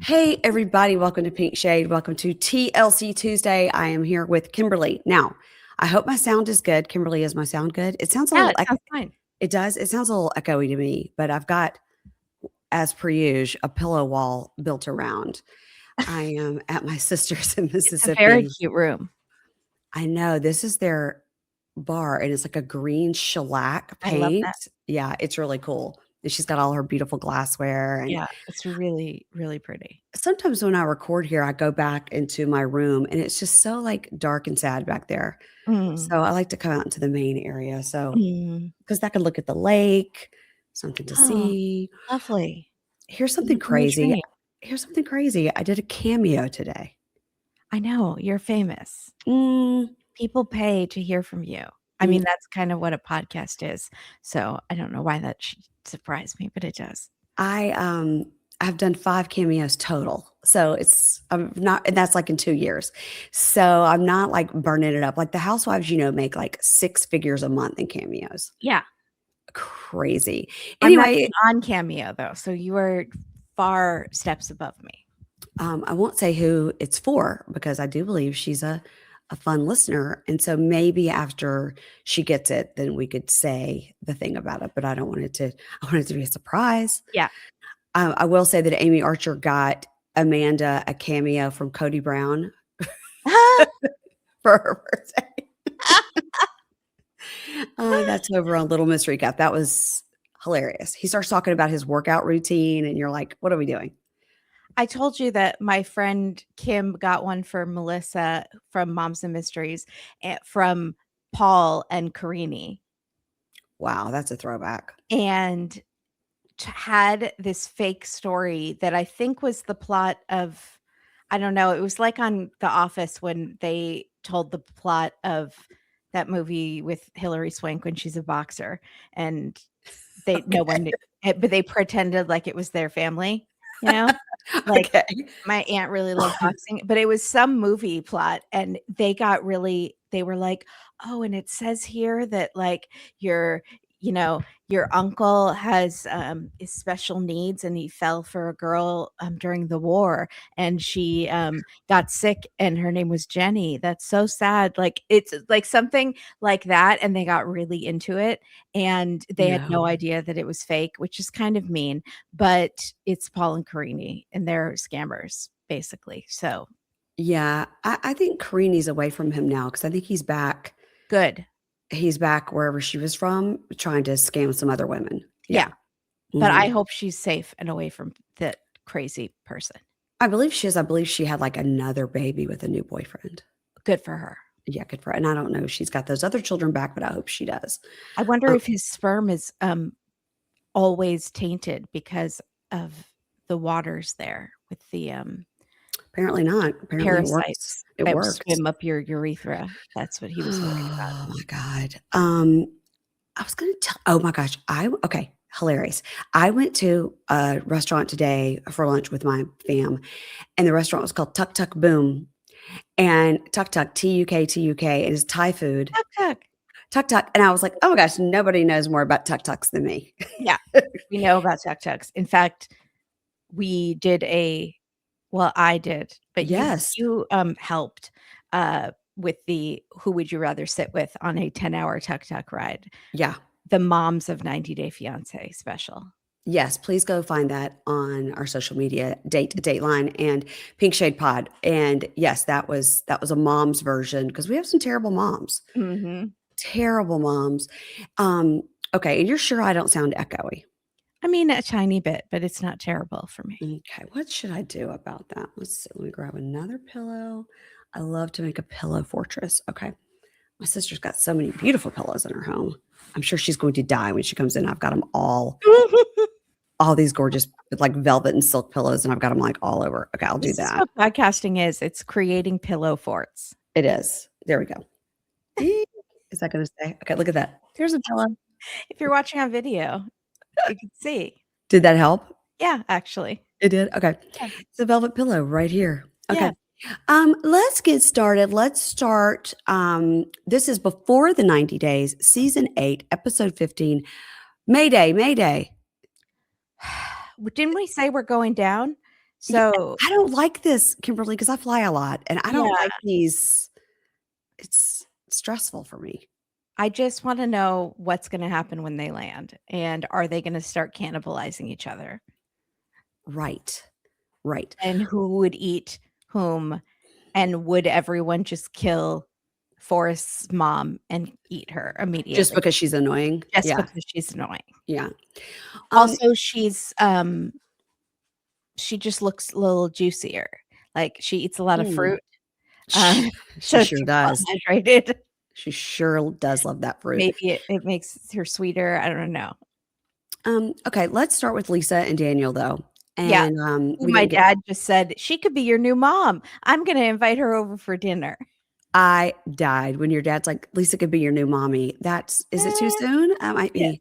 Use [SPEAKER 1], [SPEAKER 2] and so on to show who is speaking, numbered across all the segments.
[SPEAKER 1] Hey, everybody. Welcome to Pink Shade. Welcome to TLC Tuesday. I am here with Kimberly. Now, I hope my sound is good. Kimberly, is my sound good? It sounds a
[SPEAKER 2] Yeah,
[SPEAKER 1] little,
[SPEAKER 2] it sounds fine.
[SPEAKER 1] it does. It sounds a little echoey to me, but I've got, as per usual, a pillow wall built around. I am at my sister's in
[SPEAKER 2] It's a very
[SPEAKER 1] Mississippi.
[SPEAKER 2] cute room.
[SPEAKER 1] I know this is their bar, and it's like a green shellac
[SPEAKER 2] I love that.
[SPEAKER 1] paint. Yeah, it's really cool. And she's got all her beautiful glassware. And
[SPEAKER 2] Yeah, it's really, really pretty.
[SPEAKER 1] sometimes when I record here, I go back into my room and it's just so like dark and sad back there.
[SPEAKER 2] Mm,
[SPEAKER 1] So I like to come out into the main area. So
[SPEAKER 2] mm.
[SPEAKER 1] because I can look at the lake, something to
[SPEAKER 2] Oh,
[SPEAKER 1] see.
[SPEAKER 2] lovely.
[SPEAKER 1] Here's something
[SPEAKER 2] Living the
[SPEAKER 1] crazy.
[SPEAKER 2] dream.
[SPEAKER 1] Here's something crazy. I did a cameo today.
[SPEAKER 2] I know, you're famous.
[SPEAKER 1] Mm,
[SPEAKER 2] People pay to hear from you. I
[SPEAKER 1] mm,
[SPEAKER 2] mean, that's kind of what a podcast is. So I don't know why that should surprise me, but it does.
[SPEAKER 1] I I've done 5 cameos total. So I'm not, and that's like in 2 years. So I'm not like burning it up. Like the housewives, make like 6 figures a month in cameos.
[SPEAKER 2] Yeah.
[SPEAKER 1] Crazy.
[SPEAKER 2] I'm not
[SPEAKER 1] Anyway,
[SPEAKER 2] even on Cameo though. So you are far steps above me.
[SPEAKER 1] I won't say who it's for because I do believe she's a fun listener. And so maybe after she gets it, then we could say the thing about it. But I don't want it to, I want it to be a surprise.
[SPEAKER 2] Yeah.
[SPEAKER 1] I will say that Amy Archer got Amanda a cameo from Cody Brown for her birthday. That's over on Little Miss Recap. That was hilarious. He starts talking about his workout routine, and you're like, what are we doing?
[SPEAKER 2] I told you that my friend Kim got one for Melissa from Moms and Mysteries from Paul and Karini,
[SPEAKER 1] Wow, that's a throwback.
[SPEAKER 2] and had this fake story that I think was the plot of, I don't know, it was like on The Office when they told the plot of that movie with Hilary Swank when she's a boxer, and no one knew, but they pretended like it was their family, you know? Like,
[SPEAKER 1] Okay.
[SPEAKER 2] my aunt really loved boxing, but it was some movie plot, and they were like, "Oh, and it says here that, like, your uncle has, is special needs, and he fell for a girl, during the war, and she, got sick, and her name was Jenny. That's so sad." Like, it's, like, something like that, and they got really into it, and they had no
[SPEAKER 1] No.
[SPEAKER 2] idea that it was fake, which is kind of mean, but it's Paul and Karini, and they're scammers, basically. So
[SPEAKER 1] Yeah, I think Karini's away from him now because I think
[SPEAKER 2] good.
[SPEAKER 1] he's back wherever she was from, trying to scam some other women. Yeah.
[SPEAKER 2] Yeah. But I
[SPEAKER 1] Mhm.
[SPEAKER 2] hope she's safe and away from that crazy person.
[SPEAKER 1] I believe she is. I believe she had, like, another baby with a new boyfriend.
[SPEAKER 2] Good for her.
[SPEAKER 1] Yeah, good for her, and I don't know if she's got those other children back, but I hope she does.
[SPEAKER 2] I wonder
[SPEAKER 1] Uh,
[SPEAKER 2] if his sperm is always tainted because of the waters there with the
[SPEAKER 1] apparently not. Apparently it works.
[SPEAKER 2] parasites
[SPEAKER 1] It
[SPEAKER 2] that
[SPEAKER 1] works.
[SPEAKER 2] swim up your urethra. That's what he was worried about.
[SPEAKER 1] Oh my god. I was gonna tell oh my gosh, okay, hilarious. I went to a restaurant today for lunch with my fam, and the restaurant was called Tuk Tuk Boom. And Tuk Tuk, Tuk, it is Thai food.
[SPEAKER 2] Tuck, tuck.
[SPEAKER 1] Tuk Tuk, and I was like, "Oh my gosh, nobody knows more about Tuk Tuks than me."
[SPEAKER 2] Yeah, we know about tuck tucks. In fact, we did I did, but
[SPEAKER 1] Yes.
[SPEAKER 2] you helped with the who would you rather sit with on a 10-hour tuk tuk ride.
[SPEAKER 1] Yeah.
[SPEAKER 2] The Moms of 90 Day Fiance special.
[SPEAKER 1] Yes, please go find that on our social media, Dateline and Pink Shade Pod. And yes, that was a mom's version because we have some terrible moms.
[SPEAKER 2] Mhm.
[SPEAKER 1] Terrible moms. Um, okay, and you're sure I don't sound echoey?
[SPEAKER 2] I mean, a tiny bit, but it's not terrible for me.
[SPEAKER 1] Okay, what should I do about that? Let's see. Let me grab another pillow. I love to make a pillow fortress. Okay. My sister's got so many beautiful pillows in her home. I'm sure she's going to die when she comes in. I've got them all these gorgeous like velvet and silk pillows, and I've got them like all over. Okay, I'll do
[SPEAKER 2] This is
[SPEAKER 1] that.
[SPEAKER 2] what podcasting is. It's creating pillow forts.
[SPEAKER 1] It is. There we go. Is that going to stay? Okay, look at that. There's a pillow.
[SPEAKER 2] If you're watching on video, you can see.
[SPEAKER 1] Did that help?
[SPEAKER 2] Yeah, actually.
[SPEAKER 1] It did? Okay.
[SPEAKER 2] Yeah.
[SPEAKER 1] It's a velvet pillow right here. Okay.
[SPEAKER 2] Yeah.
[SPEAKER 1] Let's get started. Let's start. This is before the 90 days, season 8, episode 15. MayDay, MayDay.
[SPEAKER 2] Didn't we say we're going down?
[SPEAKER 1] Yeah,
[SPEAKER 2] So,
[SPEAKER 1] I don't like this, Kimberly, because I fly a lot, and I don't
[SPEAKER 2] yeah,
[SPEAKER 1] like these. It's stressful for me.
[SPEAKER 2] I just want to know what's going to happen when they land, and are they going to start cannibalizing each other,
[SPEAKER 1] Right. Right.
[SPEAKER 2] and who would eat whom, and would everyone just kill Forrest's mom and eat her
[SPEAKER 1] Just
[SPEAKER 2] immediately
[SPEAKER 1] because she's annoying.
[SPEAKER 2] just
[SPEAKER 1] Yeah.
[SPEAKER 2] because she's annoying?
[SPEAKER 1] Yeah. Um,
[SPEAKER 2] Also, she just looks a little juicier. Like, she eats a lot of
[SPEAKER 1] mm,
[SPEAKER 2] fruit, um,
[SPEAKER 1] she
[SPEAKER 2] so
[SPEAKER 1] sure
[SPEAKER 2] she's well
[SPEAKER 1] does.
[SPEAKER 2] hydrated.
[SPEAKER 1] She sure does love that fruit.
[SPEAKER 2] Maybe it makes her sweeter, I don't know.
[SPEAKER 1] Okay, let's start with Lisa and Daniel though.
[SPEAKER 2] Yeah,
[SPEAKER 1] And
[SPEAKER 2] who
[SPEAKER 1] we
[SPEAKER 2] my
[SPEAKER 1] didn't get
[SPEAKER 2] dad just said, "She could be your new mom. I'm gonna invite her over for dinner."
[SPEAKER 1] I died when your dad's like, Lisa could be your new mommy. Is it too
[SPEAKER 2] Eh,
[SPEAKER 1] soon? I might
[SPEAKER 2] yeah.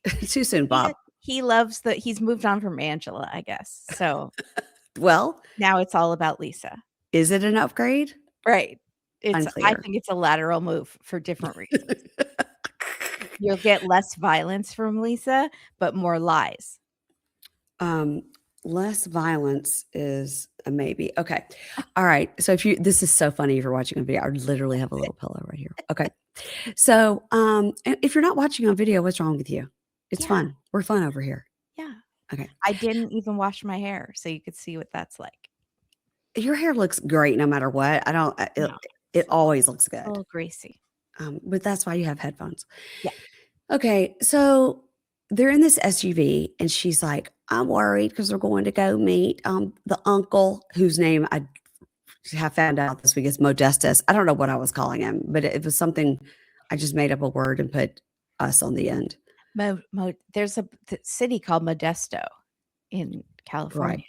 [SPEAKER 1] be too soon,
[SPEAKER 2] He
[SPEAKER 1] Bob.
[SPEAKER 2] he loves he's moved on from Angela, I guess. So,
[SPEAKER 1] Well,
[SPEAKER 2] now it's all about Lisa.
[SPEAKER 1] is it an upgrade?
[SPEAKER 2] Right. I
[SPEAKER 1] Unclear.
[SPEAKER 2] think it's a lateral move for different reasons. You'll get less violence from Lisa, but more lies.
[SPEAKER 1] Um, Less violence is a maybe. Okay. All right. So this is so funny if you're watching on video. I literally have a little pillow right here. Okay. So if you're not watching on video, what's wrong with you? It's
[SPEAKER 2] Yeah,
[SPEAKER 1] fun. We're fun over here.
[SPEAKER 2] yeah.
[SPEAKER 1] Okay.
[SPEAKER 2] I didn't even wash my hair, so you could see what that's like.
[SPEAKER 1] Your hair looks great no matter what. I don't
[SPEAKER 2] No,
[SPEAKER 1] it always looks
[SPEAKER 2] it's a
[SPEAKER 1] good.
[SPEAKER 2] little greasy.
[SPEAKER 1] But that's why you have headphones.
[SPEAKER 2] Yeah.
[SPEAKER 1] Okay, so they're in this SUV, and she's like, "I'm worried because they're going to go meet the uncle whose name I have found out this week is Modestus. I don't know what I was calling him, but it was something I just made up a word and put us on the end.
[SPEAKER 2] There's a city called Modesto in California.
[SPEAKER 1] Right.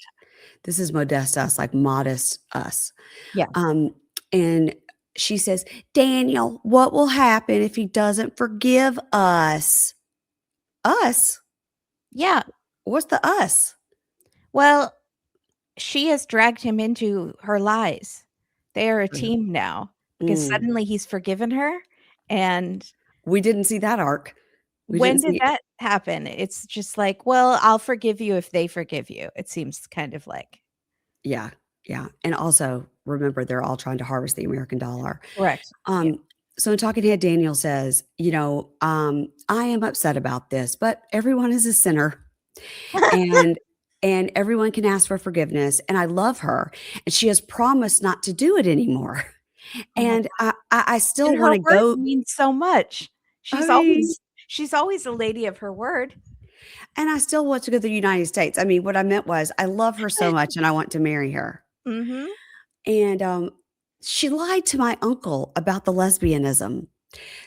[SPEAKER 1] This is Modestus, like modest us.
[SPEAKER 2] Yeah.
[SPEAKER 1] And she says, Daniel, what will happen if he doesn't forgive us? Us?
[SPEAKER 2] Yeah.
[SPEAKER 1] What's the us?
[SPEAKER 2] Well, she has dragged him into her lies. They are a team now because
[SPEAKER 1] Mm.
[SPEAKER 2] suddenly he's forgiven her. And
[SPEAKER 1] We didn't see that arc. We
[SPEAKER 2] when
[SPEAKER 1] didn't
[SPEAKER 2] did
[SPEAKER 1] see
[SPEAKER 2] that happen? It's just like, well, I'll forgive you if they forgive you. It seems kind of like.
[SPEAKER 1] Yeah, yeah. And also remember they're all trying to harvest the American dollar.
[SPEAKER 2] Correct. Yeah.
[SPEAKER 1] So in Talking Head, Daniel says, I am upset about this, but everyone is a sinner and and everyone can ask for forgiveness. And I love her. And she has promised not to do it anymore.
[SPEAKER 2] Oh my
[SPEAKER 1] And I
[SPEAKER 2] And
[SPEAKER 1] still
[SPEAKER 2] her
[SPEAKER 1] want to
[SPEAKER 2] word
[SPEAKER 1] go.
[SPEAKER 2] means so much.
[SPEAKER 1] I
[SPEAKER 2] She's
[SPEAKER 1] mean,
[SPEAKER 2] always a lady of her word.
[SPEAKER 1] and I still want to go to the United States. I mean, what I meant was I love her so much and I want to marry her.
[SPEAKER 2] Mhm.
[SPEAKER 1] And she lied to my uncle about the lesbianism.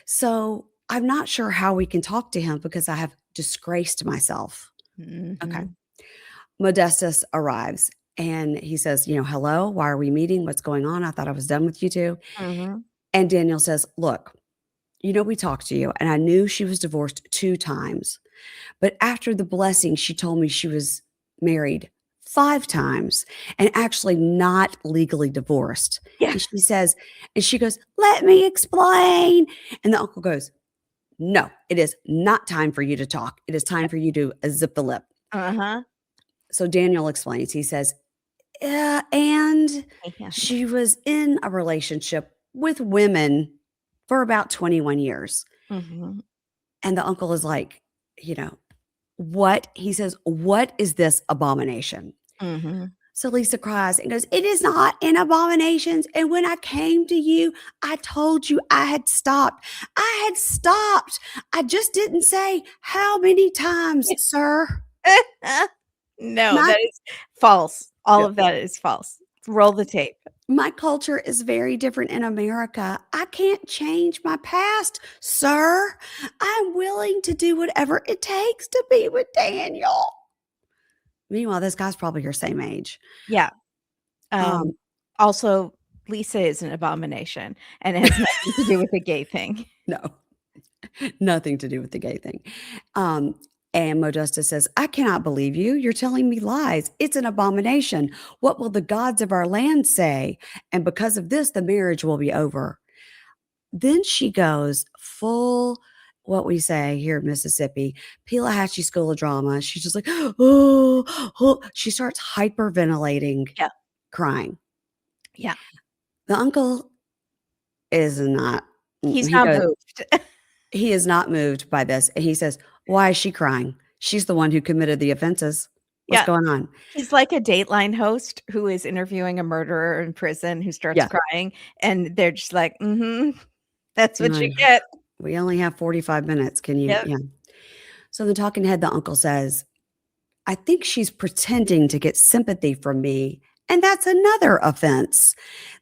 [SPEAKER 1] So I'm not sure how we can talk to him because I have disgraced myself. Okay.
[SPEAKER 2] Mhm.
[SPEAKER 1] Modestus arrives and he says, hello, why are we meeting? What's going on? I thought I was done with you two.
[SPEAKER 2] Mhm.
[SPEAKER 1] And Daniel says, look, we talked to you and I knew she was divorced 2 times. But after the blessing, she told me she was married 5 times and actually not legally divorced.
[SPEAKER 2] Yeah.
[SPEAKER 1] And she goes, let me explain. And the uncle goes, no, it is not time for you to talk. It is time for you to zip the lip.
[SPEAKER 2] Uh-huh.
[SPEAKER 1] So Daniel explains. He says, and
[SPEAKER 2] Yeah.
[SPEAKER 1] she was in a relationship with women for about 21 years.
[SPEAKER 2] Mhm.
[SPEAKER 1] And the uncle is like, what? He says, what is this abomination?
[SPEAKER 2] Mhm.
[SPEAKER 1] So Lisa cries and goes, it is not an abomination. And when I came to you, I told you I had stopped. I had stopped. I just didn't say how many times, sir.
[SPEAKER 2] No,
[SPEAKER 1] My,
[SPEAKER 2] that is false. All
[SPEAKER 1] Yeah.
[SPEAKER 2] of that is false. Roll the tape.
[SPEAKER 1] my culture is very different in America. I can't change my past, sir. I'm willing to do whatever it takes to be with Daniel. Meanwhile, this guy's probably your same age.
[SPEAKER 2] Yeah.
[SPEAKER 1] Um,
[SPEAKER 2] Also, Lisa is an abomination, and it has nothing to do with the gay thing.
[SPEAKER 1] no, nothing to do with the gay thing. And Modesta says, I cannot believe you. You're telling me lies. It's an abomination. What will the gods of our land say? And because of this, the marriage will be over. Then she goes full what we say here in Mississippi, Pelahatchie School of Drama. She's just like, oh, oh. She starts hyperventilating,
[SPEAKER 2] Yeah.
[SPEAKER 1] crying.
[SPEAKER 2] Yeah.
[SPEAKER 1] The uncle is not,
[SPEAKER 2] He's
[SPEAKER 1] he
[SPEAKER 2] not
[SPEAKER 1] goes,
[SPEAKER 2] moved.
[SPEAKER 1] he is not moved by this. And he says, why is she crying? She's the one who committed the offenses. What's
[SPEAKER 2] Yeah.
[SPEAKER 1] going on?
[SPEAKER 2] He's like a Dateline host who is interviewing a murderer in prison who starts
[SPEAKER 1] Yeah.
[SPEAKER 2] crying, and they're just like, that's what you
[SPEAKER 1] Right.
[SPEAKER 2] get.
[SPEAKER 1] We only have 45 minutes. Can you?
[SPEAKER 2] Yep.
[SPEAKER 1] Yeah. So the talking head, the uncle says, I think she's pretending to get sympathy from me. And that's another offense.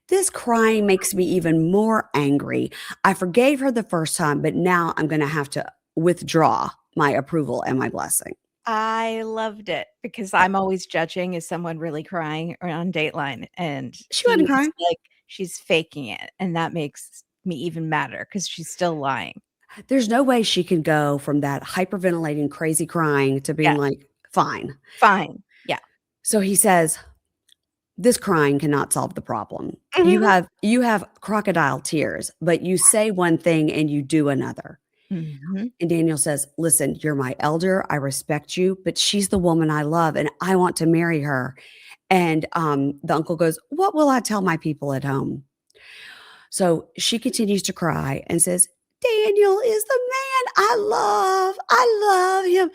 [SPEAKER 1] This crying makes me even more angry. I forgave her the first time, but now I'm going to have to withdraw my approval and my blessing.
[SPEAKER 2] I loved it because I'm always judging, is someone really crying or on Dateline? And
[SPEAKER 1] She wasn't
[SPEAKER 2] he's
[SPEAKER 1] crying.
[SPEAKER 2] like, she's faking it. And that makes me even madder because she's still lying.
[SPEAKER 1] There's no way she can go from that hyperventilating, crazy crying to being
[SPEAKER 2] Yeah.
[SPEAKER 1] like, fine.
[SPEAKER 2] Fine. Yeah.
[SPEAKER 1] So he says, this crying cannot solve the problem.
[SPEAKER 2] Mhm.
[SPEAKER 1] You have crocodile tears, but you say one thing and you do another.
[SPEAKER 2] Mhm.
[SPEAKER 1] And Daniel says, listen, you're my elder. I respect you, but she's the woman I love and I want to marry her. And the uncle goes, what will I tell my people at home? So she continues to cry and says, Daniel is the man I love. I love him.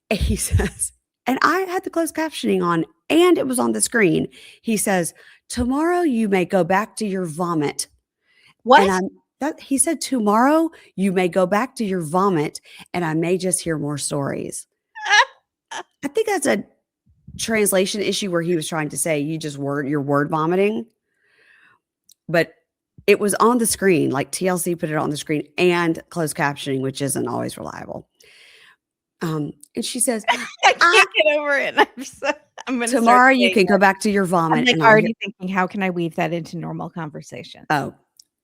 [SPEAKER 1] And he says, and I had the closed captioning on and it was on the screen. He says, tomorrow you may go back to your vomit.
[SPEAKER 2] What?
[SPEAKER 1] And he said, tomorrow you may go back to your vomit and I may just hear more stories. I think that's a translation issue where he was trying to say you're word vomiting. But it was on the screen, like TLC put it on the screen and closed captioning, which isn't always reliable. And she says,
[SPEAKER 2] I can't get over it. I'm gonna
[SPEAKER 1] tomorrow
[SPEAKER 2] start
[SPEAKER 1] you can go back to your vomit.
[SPEAKER 2] I'm like
[SPEAKER 1] And
[SPEAKER 2] already thinking, how can I weave that into normal conversation?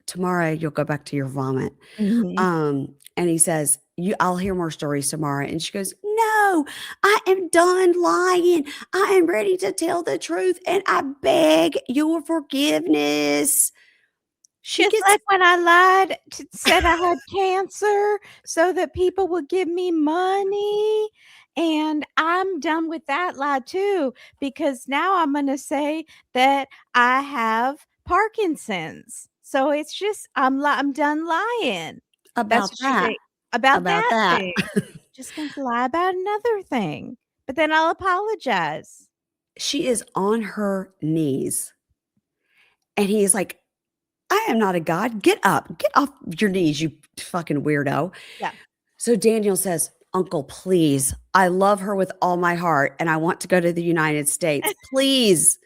[SPEAKER 1] Tomorrow you'll go back to your vomit.
[SPEAKER 2] Mhm.
[SPEAKER 1] And he says, I'll hear more stories tomorrow. And she goes, no, I am done lying. I am ready to tell the truth. And I beg your forgiveness. She
[SPEAKER 2] Just
[SPEAKER 1] gets
[SPEAKER 2] like when I lied said I had cancer so that people would give me money, and I'm done with that lie too, because now I'm gonna say that I have Parkinson's. So it's just I'm done lying. That's
[SPEAKER 1] about
[SPEAKER 2] what she's
[SPEAKER 1] that.
[SPEAKER 2] saying about
[SPEAKER 1] About
[SPEAKER 2] that
[SPEAKER 1] that.
[SPEAKER 2] thing. Just gonna lie about another thing, but then I'll apologize.
[SPEAKER 1] She is on her knees. And he is like, I am not a god. Get up. Get off your knees, you fucking weirdo.
[SPEAKER 2] Yeah.
[SPEAKER 1] So Daniel says, Uncle, please. I love her with all my heart and I want to go to the United States. Please.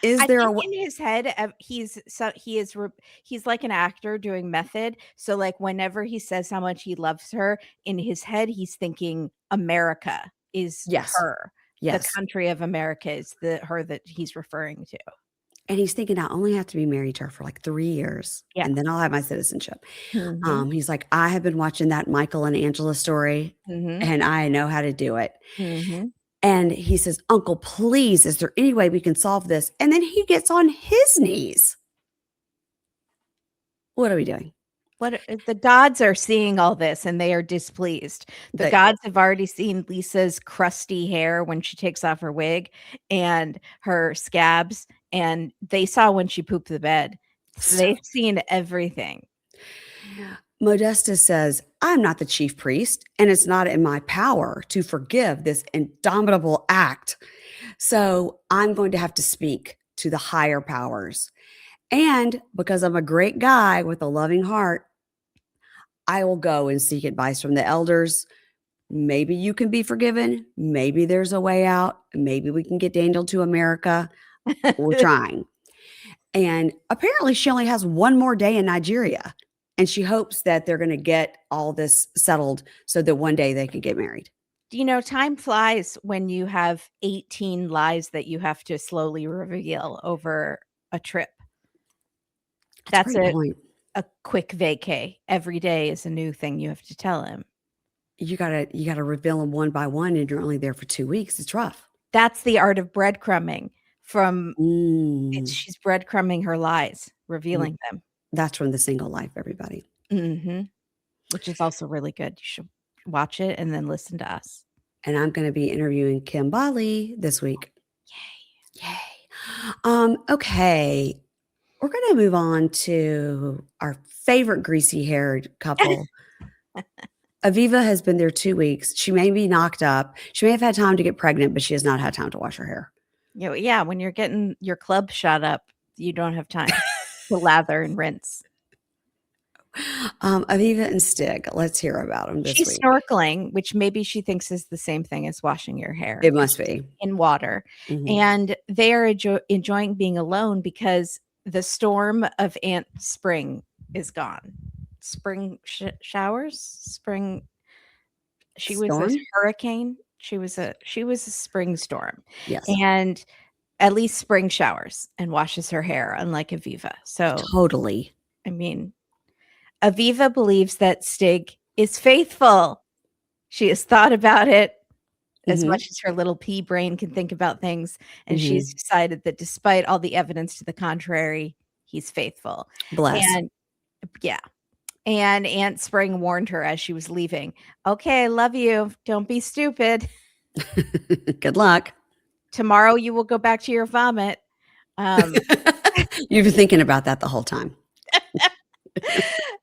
[SPEAKER 1] Is
[SPEAKER 2] I
[SPEAKER 1] there a
[SPEAKER 2] think
[SPEAKER 1] way?
[SPEAKER 2] in his head, he's like an actor doing method. So like whenever he says how much he loves her, in his head, he's thinking America is
[SPEAKER 1] Yes.
[SPEAKER 2] her. The
[SPEAKER 1] Yes.
[SPEAKER 2] country of America is her that he's referring to.
[SPEAKER 1] And he's thinking, I only have to be married to her for like 3 years
[SPEAKER 2] Yeah.
[SPEAKER 1] and then I'll have my citizenship.
[SPEAKER 2] Mhm.
[SPEAKER 1] He's like, I have been watching that Michael and Angela story
[SPEAKER 2] Mhm.
[SPEAKER 1] and I know how to do it.
[SPEAKER 2] Mhm.
[SPEAKER 1] And he says, Uncle, please, is there any way we can solve this? And then he gets on his knees. What are we doing?
[SPEAKER 2] What the gods are seeing all this and they are displeased. The gods have already seen Lisa's crusty hair when she takes off her wig and her scabs, and they saw when she pooped the bed. So they've seen everything.
[SPEAKER 1] Modestus says, I'm not the chief priest, and it's not in my power to forgive this indomitable act. So I'm going to have to speak to the higher powers. And because I'm a great guy with a loving heart, I will go and seek advice from the elders. Maybe you can be forgiven. Maybe there's a way out. Maybe we can get Daniel to America. We're trying. And apparently she only has one more day in Nigeria. And she hopes that they're going to get all this settled so that one day they can get married.
[SPEAKER 2] You know, time flies when you have 18 lies that you have to slowly reveal over a trip.
[SPEAKER 1] That's
[SPEAKER 2] That's
[SPEAKER 1] a great point.
[SPEAKER 2] a quick vacay. Every day is a new thing you have to tell him.
[SPEAKER 1] You gotta reveal them one by one, and you're only there for 2 weeks. It's rough.
[SPEAKER 2] That's the art of breadcrumbing. She's breadcrumbing her lies, revealing them.
[SPEAKER 1] That's from The Single Life, everybody.
[SPEAKER 2] Mhm. which is also really good. You should watch it and then listen to us.
[SPEAKER 1] And I'm going to be interviewing Kim Bali this week.
[SPEAKER 2] Yay.
[SPEAKER 1] Okay. We're going to move on to our favorite greasy haired couple. Aviva has been there 2 weeks. She may be knocked up. She may have had time to get pregnant, but she has not had time to wash her hair.
[SPEAKER 2] Yeah, when you're getting your club shot up, you don't have time to lather and rinse.
[SPEAKER 1] Aviva and Stig, let's hear about them this
[SPEAKER 2] She's
[SPEAKER 1] week.
[SPEAKER 2] snorkeling, which maybe she thinks is the same thing as washing your hair.
[SPEAKER 1] It must be.
[SPEAKER 2] In water.
[SPEAKER 1] Mhm.
[SPEAKER 2] And they are enjoying being alone because the storm of Aunt Spring is gone. Spring showers? Spring. She was a
[SPEAKER 1] Storm?
[SPEAKER 2] hurricane. She was a spring storm.
[SPEAKER 1] Yes.
[SPEAKER 2] And at least spring showers and washes her hair, unlike Aviva. So
[SPEAKER 1] Totally.
[SPEAKER 2] I mean, Aviva believes that Stig is faithful. She has thought about it as
[SPEAKER 1] Mhm.
[SPEAKER 2] much as her little pea brain can think about things. And
[SPEAKER 1] Mhm.
[SPEAKER 2] she's decided that despite all the evidence to the contrary, he's faithful.
[SPEAKER 1] Bless.
[SPEAKER 2] And yeah. And Aunt Spring warned her as she was leaving. Okay, love you. Don't be stupid.
[SPEAKER 1] Good luck.
[SPEAKER 2] Tomorrow you will go back to your vomit.
[SPEAKER 1] You've been thinking about that the whole time.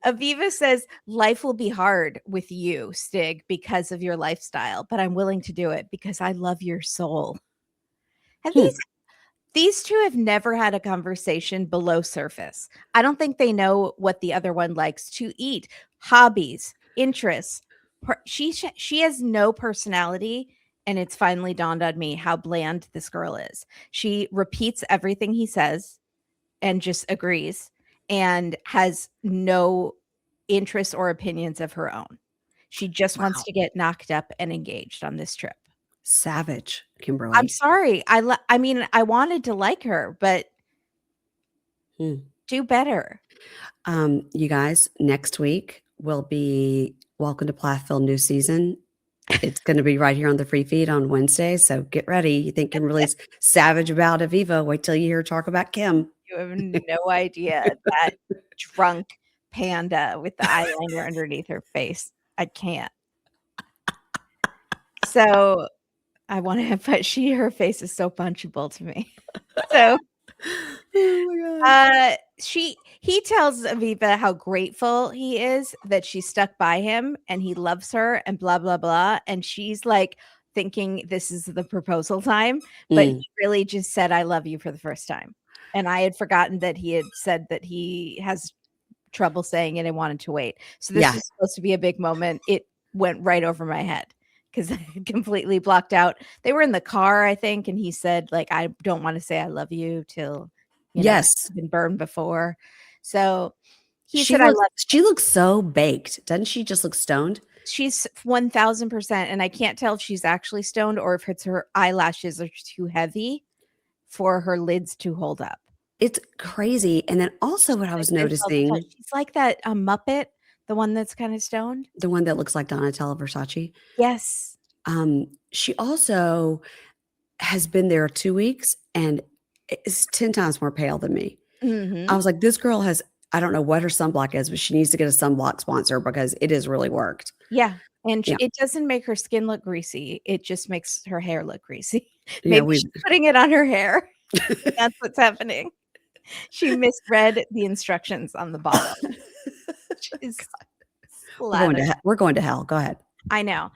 [SPEAKER 2] Aviva says, life will be hard with you, Stig, because of your lifestyle, but I'm willing to do it because I love your soul. And these two have never had a conversation below surface. I don't think they know what the other one likes to eat, hobbies, interests. She has no personality, and it's finally dawned on me how bland this girl is. She repeats everything he says and just agrees and has no interests or opinions of her own. She just wants to get knocked up and engaged on this trip.
[SPEAKER 1] Savage, Kimberly.
[SPEAKER 2] I'm sorry. I mean, I wanted to like her, but do better.
[SPEAKER 1] You guys, next week will be Welcome to Plathville new season. It's going to be right here on the free feed on Wednesday. So get ready. You think Kimberly's savage about Aviva? Wait till you hear her talk about Kim.
[SPEAKER 2] You have no idea. That drunk panda with the eyeliner underneath her face. I can't. So I want to, but her face is so punchable to me. So
[SPEAKER 1] oh my God.
[SPEAKER 2] He tells Aviva how grateful he is that she stuck by him and he loves her and blah, blah, blah. And she's like thinking this is the proposal time, but he really just said, I love you for the first time. And I had forgotten that he had said that he has trouble saying it and wanted to wait. So this was supposed to be a big moment. It went right over my head because I completely blocked out. They were in the car, I think, and he said, like, I don't want to say I love you till it's been burned before. So he said, I love you.
[SPEAKER 1] She looks so baked. Doesn't she just look stoned?
[SPEAKER 2] She's 1000%. And I can't tell if she's actually stoned or if it's her eyelashes are too heavy for her lids to hold up.
[SPEAKER 1] It's crazy. And then also what I was noticing.
[SPEAKER 2] She's like that Muppet, the one that's kind of stoned.
[SPEAKER 1] The one that looks like Donatella Versace.
[SPEAKER 2] Yes.
[SPEAKER 1] She also has been there 2 weeks and is 10 times more pale than me. I was like, this girl has, I don't know what her sunblock is, but she needs to get a sunblock sponsor because it has really worked.
[SPEAKER 2] Yeah. And it doesn't make her skin look greasy. It just makes her hair look greasy. Maybe she's putting it on her hair. That's what's happening. She misread the instructions on the bottle.
[SPEAKER 1] We're going to hell. Go ahead.
[SPEAKER 2] I know.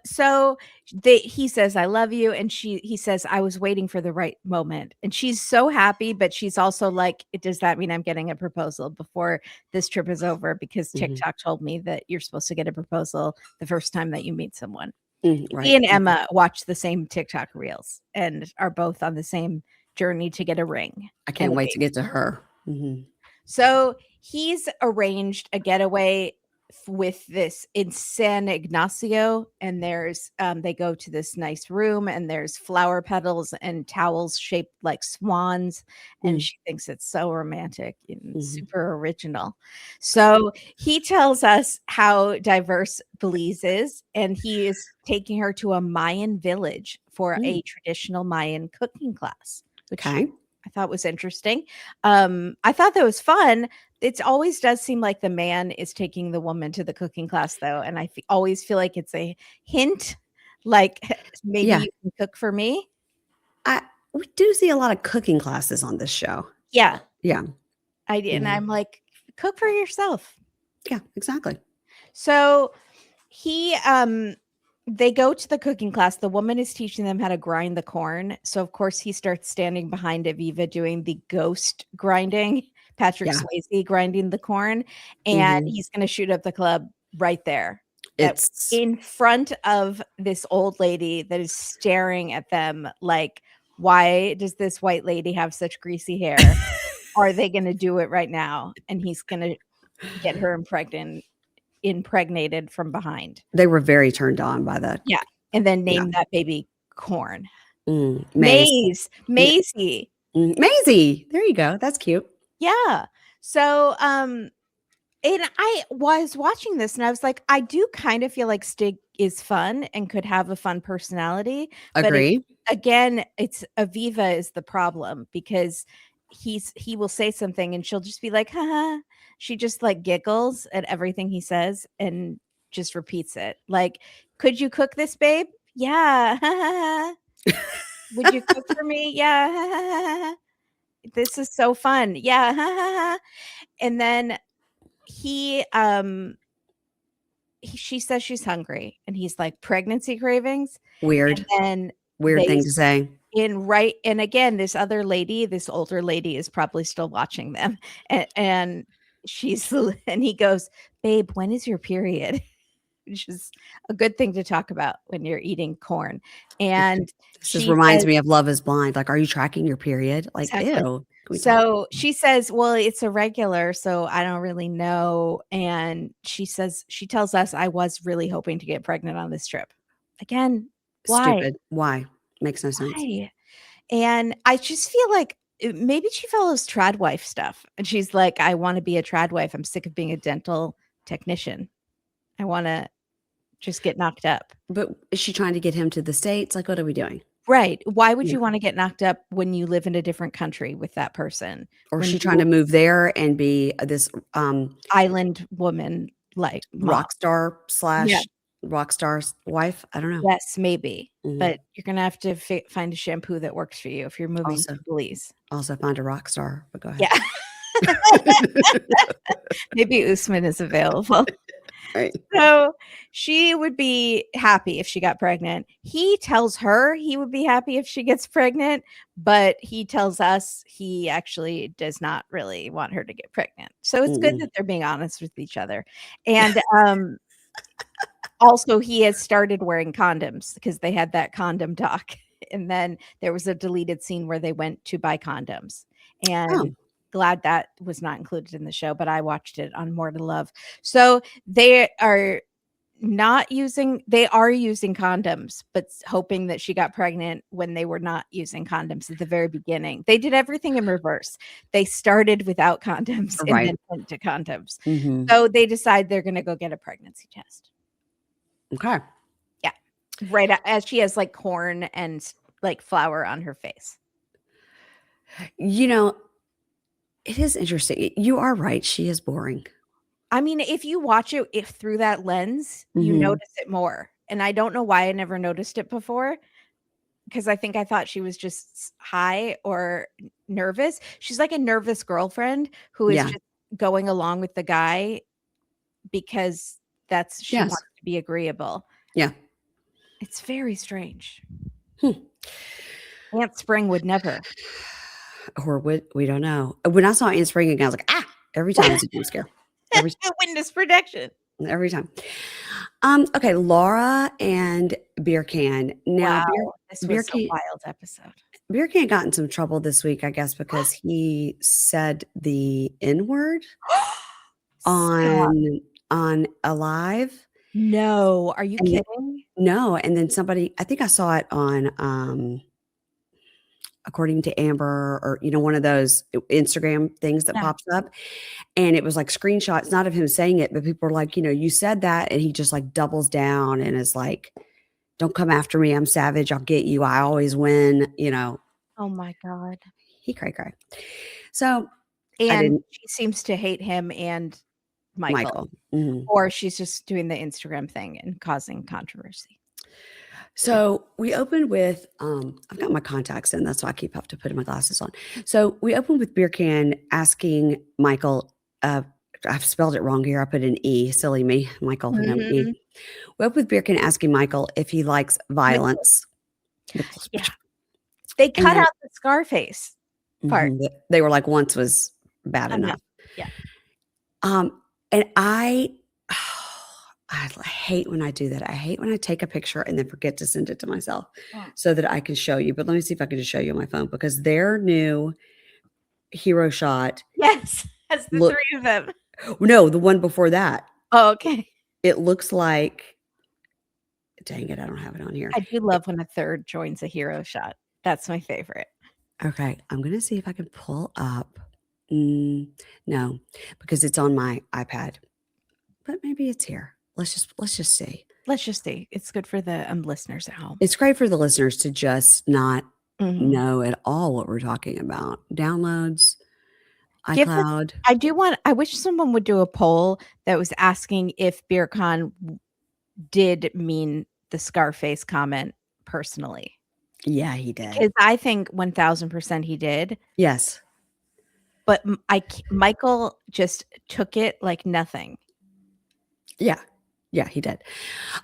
[SPEAKER 2] So he says, I love you. And he says, I was waiting for the right moment. And she's so happy, but she's also like, does that mean I'm getting a proposal before this trip is over? Because TikTok told me that you're supposed to get a proposal the first time that you meet someone.
[SPEAKER 1] Right.
[SPEAKER 2] He and Emma watch the same TikTok reels and are both on the same journey to get a ring.
[SPEAKER 1] I can't wait to get to her.
[SPEAKER 2] So he's arranged a getaway with this in San Ignacio, and there's they go to this nice room and there's flower petals and towels shaped like swans, and she thinks it's so romantic and super original. So he tells us how diverse Belize is, and he is taking her to a Mayan village for a traditional Mayan cooking class, which I thought was interesting. I thought that was fun. it always does seem like the man is taking the woman to the cooking class, though, and I always feel like it's a hint, like maybe
[SPEAKER 1] Yeah.
[SPEAKER 2] you can cook for me.
[SPEAKER 1] We do see a lot of cooking classes on this show.
[SPEAKER 2] Yeah,
[SPEAKER 1] Yeah.
[SPEAKER 2] and I'm like, cook for yourself.
[SPEAKER 1] Yeah, exactly.
[SPEAKER 2] So they go to the cooking class. The woman is teaching them how to grind the corn. So of course he starts standing behind Aviva doing the ghost grinding, Patrick Swayze grinding the corn, and he's going to shoot up the club right there.
[SPEAKER 1] It's
[SPEAKER 2] in front of this old lady that is staring at them like, why does this white lady have such greasy hair? Are they going to do it right now? And he's going to get her impregnated from behind.
[SPEAKER 1] They were very turned on by that.
[SPEAKER 2] Yeah. And then name that baby Corn.
[SPEAKER 1] Maisie.
[SPEAKER 2] Maisie.
[SPEAKER 1] Maisie. There you go. That's cute.
[SPEAKER 2] Yeah. So, and I was watching this and I was like, I do kind of feel like Stig is fun and could have a fun personality.
[SPEAKER 1] Agree.
[SPEAKER 2] But again, it's Aviva is the problem because he will say something and she'll just be like, haha. She just like giggles at everything he says and just repeats it. Like, could you cook this, babe? Yeah. Would you cook for me? Yeah. This is so fun. Yeah. And then she says she's hungry and he's like, pregnancy cravings.
[SPEAKER 1] Weird.
[SPEAKER 2] And then
[SPEAKER 1] weird thing to say.
[SPEAKER 2] And again, this older lady is probably still watching them. And he goes, babe, when is your period? Which is a good thing to talk about when you're eating corn. And
[SPEAKER 1] this reminds me of Love is Blind. Like, are you tracking your period? Like, exactly. Ew.
[SPEAKER 2] So she says, well, it's irregular, so I don't really know. And she tells us, I was really hoping to get pregnant on this trip. Again, why?
[SPEAKER 1] Stupid. Why? Makes no sense.
[SPEAKER 2] And I just feel like maybe she follows trad wife stuff. And she's like, I want to be a trad wife. I'm sick of being a dental technician. I want to just get knocked up.
[SPEAKER 1] But is she trying to get him to the States? Like, what are we doing?
[SPEAKER 2] Right. Why would you want to get knocked up when you live in a different country with that person?
[SPEAKER 1] Or is she trying to move there and be this
[SPEAKER 2] island woman, like
[SPEAKER 1] rock star / rock star's wife? I don't know.
[SPEAKER 2] Yes, maybe. But you're going to have to find a shampoo that works for you if you're moving to Belize.
[SPEAKER 1] Also find a rock star, but go ahead.
[SPEAKER 2] Yeah. Maybe Usman is available.
[SPEAKER 1] Right.
[SPEAKER 2] So she would be happy if she got pregnant. He tells her he would be happy if she gets pregnant, but he tells us he actually does not really want her to get pregnant. So it's good that they're being honest with each other. And also he has started wearing condoms because they had that condom talk. And then there was a deleted scene where they went to buy condoms. And glad that was not included in the show, but I watched it on More to Love. So they are using condoms, but hoping that she got pregnant when they were not using condoms at the very beginning. They did everything in reverse. They started without condoms and then went to condoms. So they decide they're going to go get a pregnancy test.
[SPEAKER 1] Okay.
[SPEAKER 2] Yeah. Right. As she has like corn and like flour on her face.
[SPEAKER 1] You know, it is interesting. You are right. She is boring.
[SPEAKER 2] I mean, if you watch it through that lens, you notice it more. And I don't know why I never noticed it before, because I think I thought she was just high or nervous. She's like a nervous girlfriend who is just going along with the guy because she wants to be agreeable.
[SPEAKER 1] Yeah.
[SPEAKER 2] It's very strange. Aunt Spring would never.
[SPEAKER 1] Or we don't know. When I saw Aunt Spring again, I was like, every time it's a jump scare.
[SPEAKER 2] Witness protection.
[SPEAKER 1] Every time. Okay, Laura and Birkan. Now,
[SPEAKER 2] this was a wild episode.
[SPEAKER 1] Birkan got in some trouble this week, I guess, because he said the N-word on Alive.
[SPEAKER 2] No, are you kidding?
[SPEAKER 1] No, and then somebody, I think I saw it on according to Amber, or one of those Instagram things that pops up, and it was like screenshots, not of him saying it, but people were like, you said that, and he just like doubles down and is like, don't come after me, I'm savage, I'll get you, I always win.
[SPEAKER 2] Oh my God.
[SPEAKER 1] He cray. So I
[SPEAKER 2] And
[SPEAKER 1] didn't.
[SPEAKER 2] she seems to hate him and Michael,
[SPEAKER 1] Michael. Mhm.
[SPEAKER 2] or she's just doing the Instagram thing and causing controversy.
[SPEAKER 1] So we opened with, I've got my contacts in, that's why I keep have to put my glasses on. So we opened with Birkan asking Michael, I've spelled it wrong here. I put an E, silly me, Michael, no E.
[SPEAKER 2] Mhm.
[SPEAKER 1] We opened with Birkan asking Michael if he likes
[SPEAKER 2] Michael.
[SPEAKER 1] violence.
[SPEAKER 2] Yeah. They cut
[SPEAKER 1] And
[SPEAKER 2] out the Scarface part.
[SPEAKER 1] they were like, once was bad
[SPEAKER 2] Enough.
[SPEAKER 1] enough.
[SPEAKER 2] Yeah.
[SPEAKER 1] And I hate when I do that. I hate when I take a picture and then forget to send it to myself so that I can show you. But let me see if I can just show you on my phone because their new hero shot.
[SPEAKER 2] Yes. As the
[SPEAKER 1] Look,
[SPEAKER 2] 3 of them.
[SPEAKER 1] no, the one before that.
[SPEAKER 2] Oh, okay.
[SPEAKER 1] It looks like, dang it, I don't have it on here.
[SPEAKER 2] I do love when a third joins a hero shot. That's my favorite.
[SPEAKER 1] Okay, I'm gonna see if I can pull up. No, because it's on my iPad. But maybe it's here. Let's just see.
[SPEAKER 2] Let's just see. It's good for the listeners at home.
[SPEAKER 1] It's great for the listeners to just not
[SPEAKER 2] Mhm.
[SPEAKER 1] know at all what we're talking about. Downloads,
[SPEAKER 2] Give us
[SPEAKER 1] iCloud.
[SPEAKER 2] I wish someone would do a poll that was asking if Birkan did mean the Scarface comment personally.
[SPEAKER 1] Yeah, he did.
[SPEAKER 2] Because I think 1000% he did,
[SPEAKER 1] Yes.
[SPEAKER 2] but Michael just took it like nothing.
[SPEAKER 1] Yeah. Yeah, he did.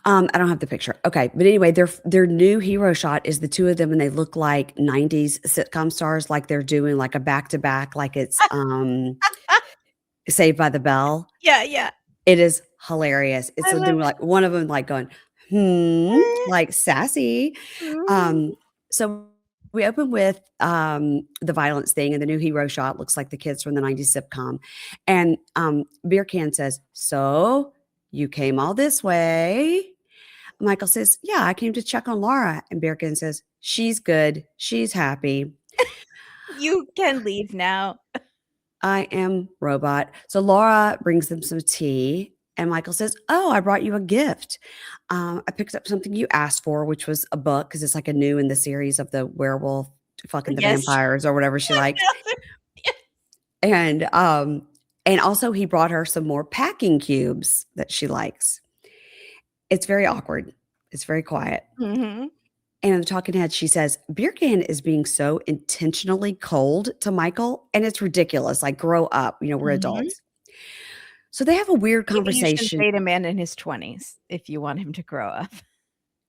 [SPEAKER 1] I don't have the picture. Okay, but anyway, their new hero shot is the two of them, and they look like 90s sitcom stars, like they're doing like a back-to-back, like it's Saved by the Bell.
[SPEAKER 2] Yeah, yeah.
[SPEAKER 1] It is hilarious. It's
[SPEAKER 2] I
[SPEAKER 1] them
[SPEAKER 2] love
[SPEAKER 1] like one of them like going, like sassy. So we open with the violence thing, and the new hero shot looks like the kids from the 90s sitcom. And Beer Can says, "So you came all this way?" Michael says, "Yeah, I came to check on Laura." And Beer Can says, "She's good. She's happy.
[SPEAKER 2] You can leave now.
[SPEAKER 1] I am robot." So Laura brings them some tea, and Michael says, "Oh, I brought you a gift. I picked up something you asked for, which was a book because it's like a new in the series of the werewolf fucking the
[SPEAKER 2] Yes.
[SPEAKER 1] vampires or whatever she likes." And also he brought her some more packing cubes that she likes. It's very awkward. It's very quiet.
[SPEAKER 2] Mhm.
[SPEAKER 1] And in the talking head, she says, Birkan is being so intentionally cold to Michael, and it's ridiculous. Like, grow up. You know, we're
[SPEAKER 2] Mhm.
[SPEAKER 1] adults. So they have a weird
[SPEAKER 2] Maybe you should
[SPEAKER 1] conversation.
[SPEAKER 2] date a man in his 20s if you want him to grow up.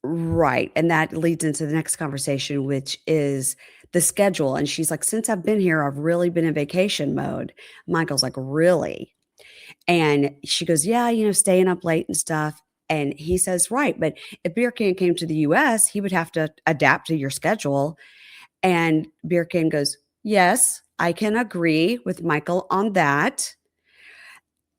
[SPEAKER 1] Right. And that leads into the next conversation, which is the schedule. And she's like, since I've been here, I've really been in vacation mode. Michael's like, really? And she goes, yeah, you know, staying up late and stuff. And he says, right. But if Birkan came to the US, he would have to adapt to your schedule. And Birkan goes, yes, I can agree with Michael on that.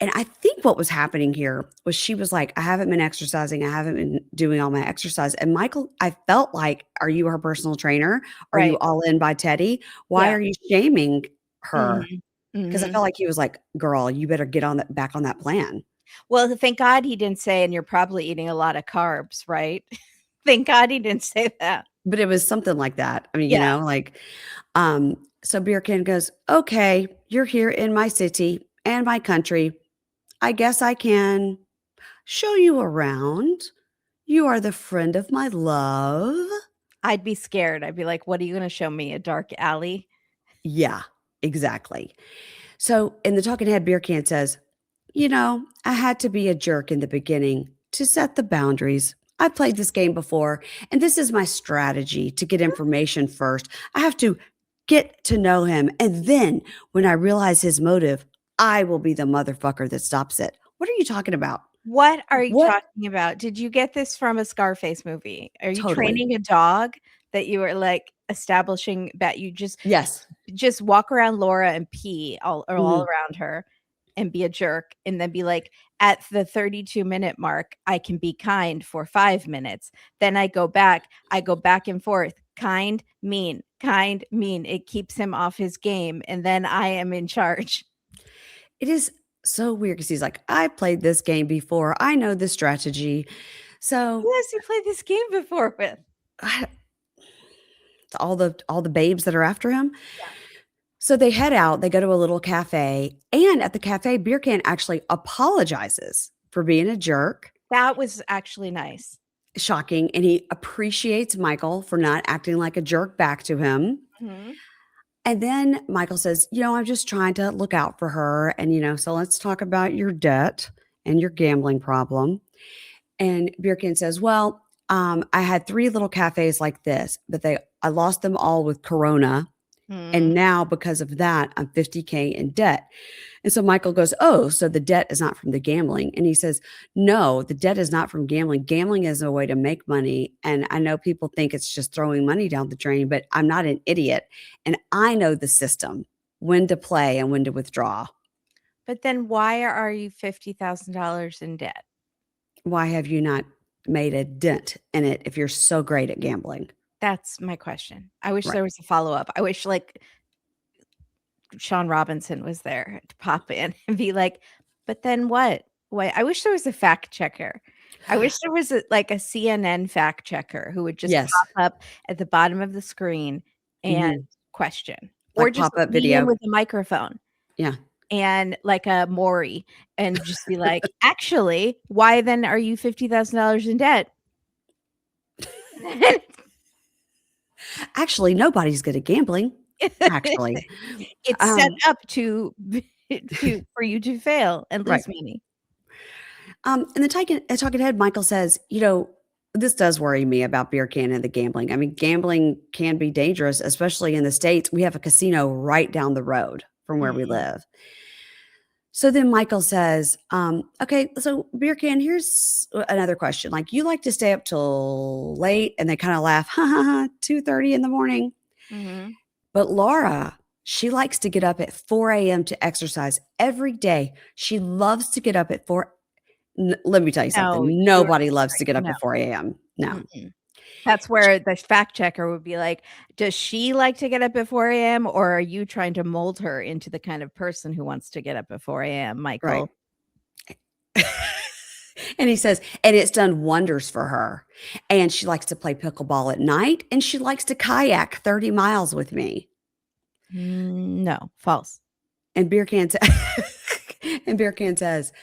[SPEAKER 1] And I think what was happening here was she was like, I haven't been exercising. I haven't been doing all my exercise. And Michael, I felt like, are you her personal trainer? Are you
[SPEAKER 2] Right.
[SPEAKER 1] all in by Teddy? Why
[SPEAKER 2] Yeah.
[SPEAKER 1] are you shaming her?
[SPEAKER 2] Mhm.
[SPEAKER 1] Because I
[SPEAKER 2] Mhm.
[SPEAKER 1] felt like he was like, girl, you better get on that back on that plan.
[SPEAKER 2] Well, thank God he didn't say, "And you're probably eating a lot of carbs," right? Thank God he didn't say that.
[SPEAKER 1] But it was something like that. I mean, you
[SPEAKER 2] Yeah.
[SPEAKER 1] know, like, so Birkin goes, okay, you're here in my city and my country. I guess I can show you around. You are the friend of my love.
[SPEAKER 2] I'd be scared. I'd be like, "What are you gonna show me? A dark alley?"
[SPEAKER 1] Yeah, exactly. So in the talking head, Beer Can says, you know, I had to be a jerk in the beginning to set the boundaries. I played this game before, and this is my strategy to get information first. I have to get to know him. And then when I realize his motive, I will be the motherfucker that stops it. What are you talking about?
[SPEAKER 2] What are you
[SPEAKER 1] What?
[SPEAKER 2] talking about? Did you get this from a Scarface movie? Are you
[SPEAKER 1] Totally.
[SPEAKER 2] training a dog that you are, like, establishing that you
[SPEAKER 1] Yes.
[SPEAKER 2] just walk around Laura and pee all
[SPEAKER 1] Mhm.
[SPEAKER 2] around her and be a jerk and then be like, "At the 32-minute mark, I can be kind for 5 minutes. Then I go back and forth, kind, mean, kind, mean." It keeps him off his game, and then I am in charge.
[SPEAKER 1] It is so weird because he's like, I played this game before. I know the strategy. So
[SPEAKER 2] Who has he played this game before with?
[SPEAKER 1] I, all the babes that are after him.
[SPEAKER 2] Yeah.
[SPEAKER 1] So they head out, they go to a little cafe, and at the cafe, Birkan actually apologizes for being a jerk.
[SPEAKER 2] That was actually nice.
[SPEAKER 1] Shocking. And he appreciates Michael for not acting like a jerk back to him.
[SPEAKER 2] Mhm.
[SPEAKER 1] And then Michael says, I'm just trying to look out for her. And, so let's talk about your debt and your gambling problem. And Birkin says, well, I had 3 little cafes like this, but I lost them all with Corona. And now because of that, I'm $50K in debt. And so Michael goes, oh, so the debt is not from the gambling. And he says, no, the debt is not from gambling. Gambling is a way to make money. And I know people think it's just throwing money down the drain, but I'm not an idiot. And I know the system, when to play and when to withdraw.
[SPEAKER 2] But then why are you $50,000 in debt?
[SPEAKER 1] Why have you not made a dent in it if you're so great at gambling?
[SPEAKER 2] That's my question. I wish there was a follow-up. I wish Sean Robinson was there to pop in and be like, but then what? Why? I wish there was a fact checker. I wish there was a CNN fact checker who would just pop up at the bottom of the screen and question, or just
[SPEAKER 1] pop-up
[SPEAKER 2] be
[SPEAKER 1] video
[SPEAKER 2] in with a microphone.
[SPEAKER 1] Yeah.
[SPEAKER 2] And like a Maury and just be like, actually, why then are you $50,000 in debt?
[SPEAKER 1] Actually, nobody's good at gambling. Actually,
[SPEAKER 2] it's set up for you to fail and lose money.
[SPEAKER 1] In the talking head, Michael says, this does worry me about Birkan and the gambling. I mean, gambling can be dangerous, especially in the States. We have a casino right down the road from where we live. So then Michael says, okay, so Birkan, here's another question. Like, you like to stay up till late, and they kind of laugh, 2:30 in the morning. But Laura, she likes to get up at 4 a.m. to exercise every day. She loves to get up at 4. Let me tell you something. Nobody loves to get up at 4 a.m. No.
[SPEAKER 2] That's where the fact checker would be like, does she like to get up at 4 a.m. or are you trying to mold her into the kind of person who wants to get up at 4 a.m., Michael?
[SPEAKER 1] Right. And he says, and it's done wonders for her. And she likes to play pickleball at night, and she likes to kayak 30 miles with me.
[SPEAKER 2] No, false.
[SPEAKER 1] And Birkan says,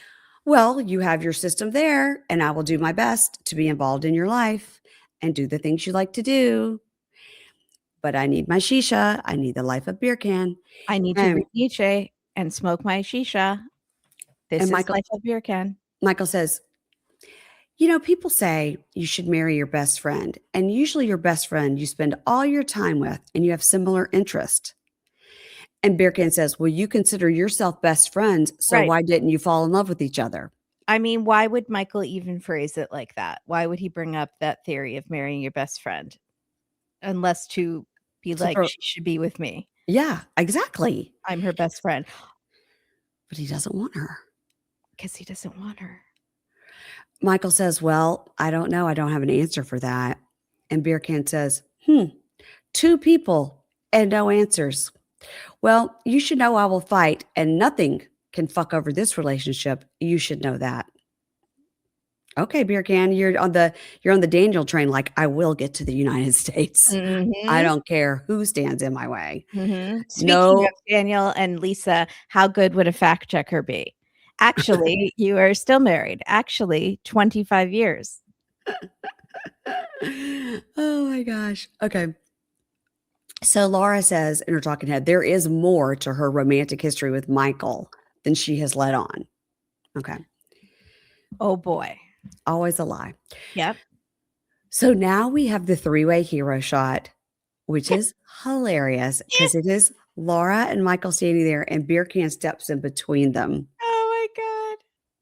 [SPEAKER 1] well, you have your system there, and I will do my best to be involved in your life and do the things you like to do. But I need my shisha. I need the life of Birkan.
[SPEAKER 2] I need to read Nietzsche and smoke my shisha. This is life of Birkan.
[SPEAKER 1] Michael says, people say you should marry your best friend. And usually your best friend you spend all your time with and you have similar interest. And Birkan says, well, you consider yourself best friends. So why didn't you fall in love with each other?
[SPEAKER 2] I mean, why would Michael even phrase it like that? Why would he bring up that theory of marrying your best friend? Unless to be like, she should be with me.
[SPEAKER 1] Yeah, exactly.
[SPEAKER 2] I'm her best friend.
[SPEAKER 1] But he doesn't want her.
[SPEAKER 2] Because he doesn't want her.
[SPEAKER 1] Michael says, well, I don't know. I don't have an answer for that. And Birkan says, 2 people and no answers. Well, you should know I will fight and nothing can fuck over this relationship. You should know that. Okay, Birkan, you're on the Daniel train. Like, I will get to the United States. I don't care who stands in my way.
[SPEAKER 2] Speaking of Daniel and Lisa, how good would a fact checker be? Actually, you are still married. Actually, 25 years.
[SPEAKER 1] Oh my gosh. Okay. So Laura says in her talking head, there is more to her romantic history with Michael than she has let on. Okay.
[SPEAKER 2] Oh boy.
[SPEAKER 1] Always a lie.
[SPEAKER 2] Yep.
[SPEAKER 1] So now we have the 3-way hero shot, which is hilarious because it is Laura and Michael standing there and Birkan steps in between them.
[SPEAKER 2] Oh my God.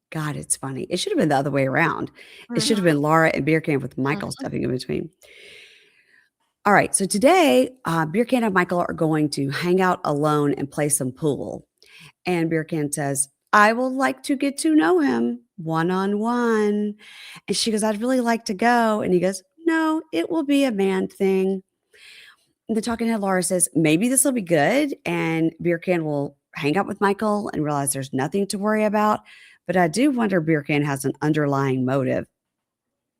[SPEAKER 1] God, it's funny. It should have been the other way around. It should have been Laura and Birkan with Michael stepping in between. All right. So today, Birkan and Michael are going to hang out alone and play some pool. And Birkan says, I will like to get to know him one-on-one. And she goes, I'd really like to go. And he goes, no, it will be a man thing. And the talking head Laura says, maybe this will be good. And Birkan will hang out with Michael and realize there's nothing to worry about. But I do wonder Birkan has an underlying motive.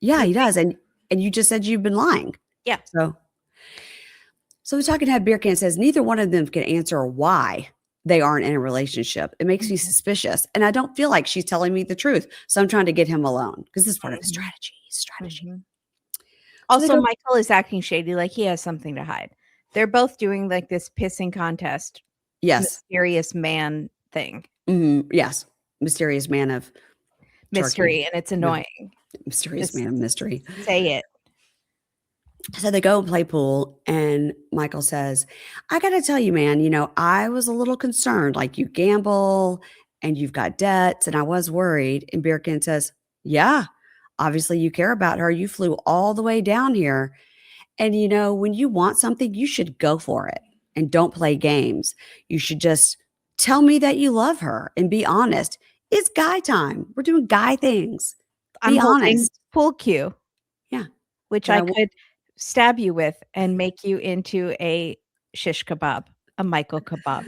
[SPEAKER 1] Yeah, he does. And you just said you've been lying.
[SPEAKER 2] Yeah.
[SPEAKER 1] So the talking head Birkan says neither one of them can answer why they aren't in a relationship. It makes me suspicious. And I don't feel like she's telling me the truth. So I'm trying to get him alone because this is part of his strategy.
[SPEAKER 2] Mhm.
[SPEAKER 1] So they
[SPEAKER 2] Also,
[SPEAKER 1] go,
[SPEAKER 2] Michael is acting shady, like he has something to hide. They're both doing like this pissing contest,
[SPEAKER 1] yes.
[SPEAKER 2] mysterious man thing.
[SPEAKER 1] Yes. Mysterious man of
[SPEAKER 2] Mystery,
[SPEAKER 1] Turkey.
[SPEAKER 2] and it's
[SPEAKER 1] Yeah.
[SPEAKER 2] annoying.
[SPEAKER 1] Mysterious
[SPEAKER 2] Just
[SPEAKER 1] man of mystery.
[SPEAKER 2] say it.
[SPEAKER 1] So they go and play pool, and Michael says, I got to tell you, man, I was a little concerned. Like, you gamble and you've got debts, and I was worried. And Birkin says, yeah, obviously you care about her. You flew all the way down here. And, when you want something, you should go for it and don't play games. You should just tell me that you love her and be honest. It's guy time. We're doing guy things.
[SPEAKER 2] I'm
[SPEAKER 1] Be
[SPEAKER 2] holding
[SPEAKER 1] honest.
[SPEAKER 2] pool cue.
[SPEAKER 1] Yeah.
[SPEAKER 2] Which
[SPEAKER 1] But
[SPEAKER 2] I could stab you with and make you into a shish kebab, a Michael kebab.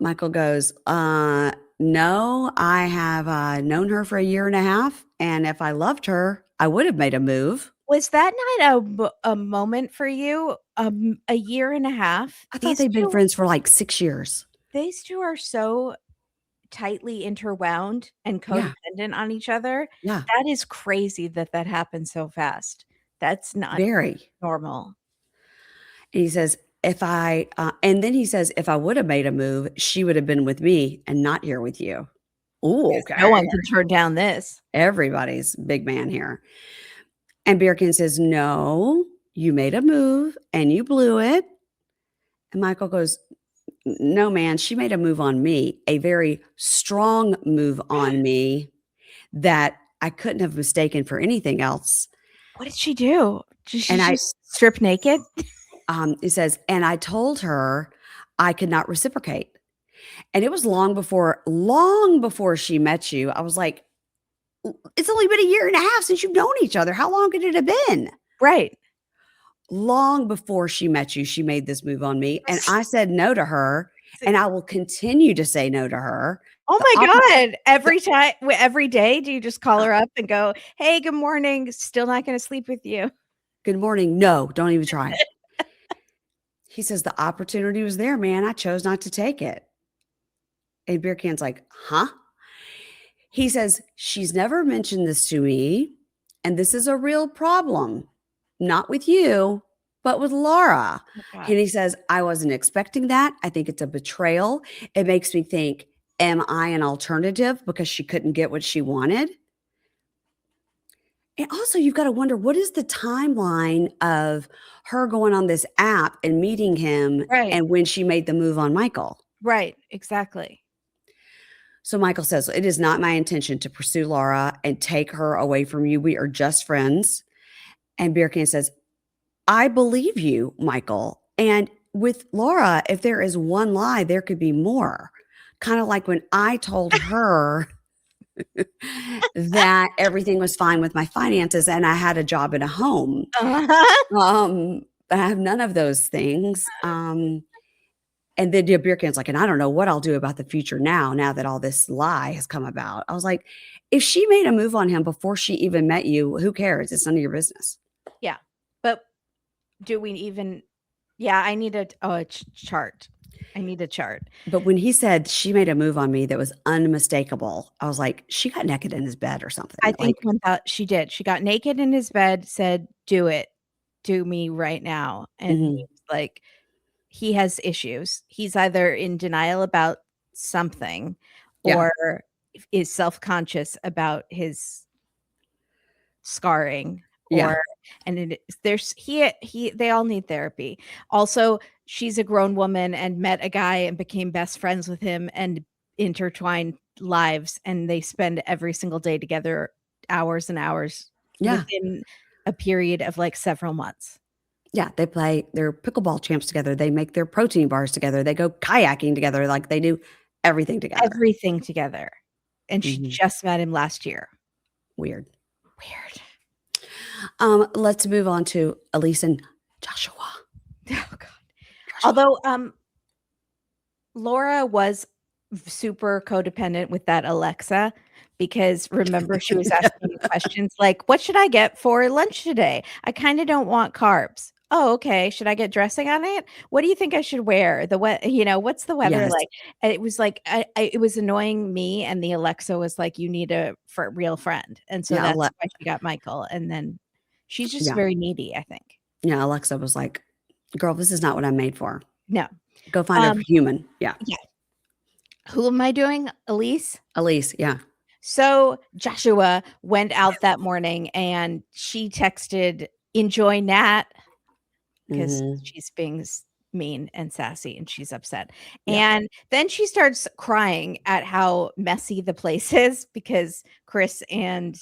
[SPEAKER 1] Michael goes, no, I have known her for a year and a half. And if I loved her, I would have made a move.
[SPEAKER 2] Was that night a moment for you? A year and a half?
[SPEAKER 1] I thought they'd been friends for like 6 years.
[SPEAKER 2] These two are so tightly interwound and codependent on each other.
[SPEAKER 1] Yeah.
[SPEAKER 2] That is crazy that happened so fast. That's not
[SPEAKER 1] Very
[SPEAKER 2] normal.
[SPEAKER 1] And he says, and then he says, if I would have made a move, she would have been with me and not here with you. Ooh, okay.
[SPEAKER 2] No one can turn down this.
[SPEAKER 1] Everybody's big man here. And Birkin says, no, you made a move and you blew it. And Michael goes, no, man, she made a move on me, a very strong move on me that I couldn't have mistaken for anything else.
[SPEAKER 2] What did she do? Did she
[SPEAKER 1] And
[SPEAKER 2] just strip naked?
[SPEAKER 1] He says, and I told her I could not reciprocate. And it was long before she met you. I was like, it's only been a year and a half since you've known each other. How long could it have been?
[SPEAKER 2] Right.
[SPEAKER 1] Long before she met you, she made this move on me. And I said no to her. And I will continue to say no to her.
[SPEAKER 2] Oh my God. Every day, do you just call her up and go, hey, good morning. Still not going to sleep with you.
[SPEAKER 1] Good morning. No, don't even try it. He says, the opportunity was there, man. I chose not to take it. And Birkan's like, huh? He says, she's never mentioned this to me. And this is a real problem. Not with you, but with Laura. And he says, I wasn't expecting that. I think it's a betrayal. It makes me think, am I an alternative because she couldn't get what she wanted? And also, you've got to wonder, what is the timeline of her going on this app and meeting him and when she made the move on Michael?
[SPEAKER 2] Right, exactly.
[SPEAKER 1] So Michael says, it is not my intention to pursue Laura and take her away from you. We are just friends. And Birkan says, I believe you, Michael. And with Laura, if there is one lie, there could be more. Kind of like when I told her that everything was fine with my finances and I had a job and a home. But I have none of those things. And then Birkan's like, and I don't know what I'll do about the future now that all this lie has come about. I was like, if she made a move on him before she even met you, who cares? It's none of your business.
[SPEAKER 2] Yeah. But do we even, I need a chart. I need a chart.
[SPEAKER 1] But when he said she made a move on me that was unmistakable, I was like, she got naked in his bed or something.
[SPEAKER 2] I think she did. She got naked in his bed, said, do it. Do me right now. And he's like, he has issues. He's either in denial about something or is self-conscious about his scarring. They all need therapy. Also, she's a grown woman and met a guy and became best friends with him and intertwined lives, and they spend every single day together, hours and hours within a period of like several months.
[SPEAKER 1] Yeah, they play their pickleball champs together. They make their protein bars together. They go kayaking together. Like they do everything together.
[SPEAKER 2] Everything together. And she just met him last year.
[SPEAKER 1] Weird. Let's move on to Elise and Joshua.
[SPEAKER 2] Oh God. Although Laura was super codependent with that Alexa, because remember she was asking questions like, what should I get for lunch today? I kind of don't want carbs. Oh, okay. Should I get dressing on it? What do you think I should wear? What's the weather
[SPEAKER 1] Yes.
[SPEAKER 2] like? And it was like it was annoying me, and the Alexa was like, "You need a real friend," and so
[SPEAKER 1] Yeah.
[SPEAKER 2] that's why she got Michael. And then she's just
[SPEAKER 1] Yeah.
[SPEAKER 2] very needy, I think.
[SPEAKER 1] Yeah. Alexa was like, girl, this is not what I'm made for.
[SPEAKER 2] No,
[SPEAKER 1] Go find a
[SPEAKER 2] um,
[SPEAKER 1] human. Yeah.
[SPEAKER 2] yeah. Who am I doing? Elise.
[SPEAKER 1] Elise. Yeah.
[SPEAKER 2] So Joshua went out that morning, and she texted, "Enjoy Nat," because
[SPEAKER 1] Hmm.
[SPEAKER 2] she's being mean and sassy and she's upset.
[SPEAKER 1] Yeah.
[SPEAKER 2] And then she starts crying at how messy the place is because Chris and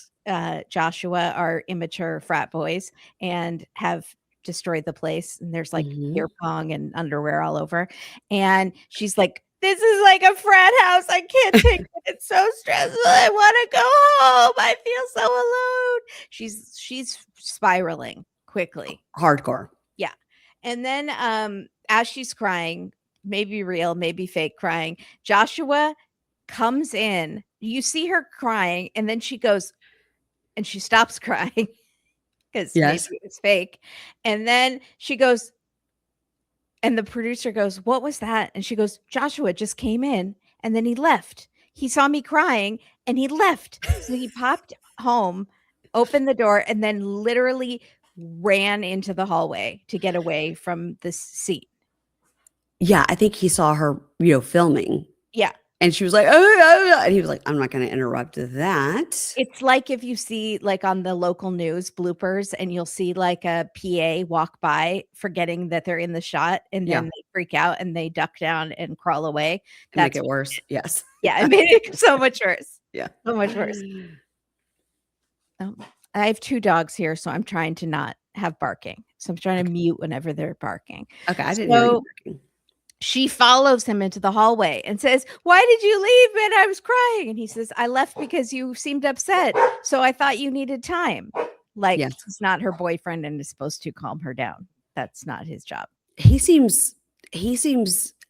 [SPEAKER 2] Joshua are immature frat boys and have destroyed the place. And there's like
[SPEAKER 1] Hmm.
[SPEAKER 2] beer pong and underwear all over. And she's like, "This is like a frat house. I can't take it. It's so stressful. I want to go home. I feel so alone." She's spiraling quickly.
[SPEAKER 1] Hardcore.
[SPEAKER 2] Yeah. And then as she's crying, maybe real, maybe fake crying, Joshua comes in. You see her crying, and then she goes and she stops crying because maybe
[SPEAKER 1] Yes.
[SPEAKER 2] it was fake. And then she goes, and the producer goes, "What was that?" And she goes, "Joshua just came in and then he left. He saw me crying and he left." So he popped home, opened the door, and then literally ran into the hallway to get away from this scene.
[SPEAKER 1] Yeah. I think he saw her, filming.
[SPEAKER 2] Yeah.
[SPEAKER 1] And she was like, oh, and he was like, I'm not going to interrupt that.
[SPEAKER 2] It's like if you see like on the local news bloopers and you'll see like a PA walk by forgetting that they're in the shot and
[SPEAKER 1] Yeah.
[SPEAKER 2] then they freak out and they duck down and crawl away.
[SPEAKER 1] And make
[SPEAKER 2] That's
[SPEAKER 1] it worse. Yes.
[SPEAKER 2] yeah, it made it so much worse.
[SPEAKER 1] Yeah.
[SPEAKER 2] So much worse. I have 2 dogs here, so I'm trying to not have barking. So I'm trying to mute whenever they're barking.
[SPEAKER 1] Okay. I didn't hear you barking.
[SPEAKER 2] She follows him into the hallway and says, "Why did you leave, man? I was crying." And he says, "I left because you seemed upset. So I thought you needed time." Like
[SPEAKER 1] Yes.
[SPEAKER 2] he's not her boyfriend and is supposed to calm her down. That's not his job.
[SPEAKER 1] He seems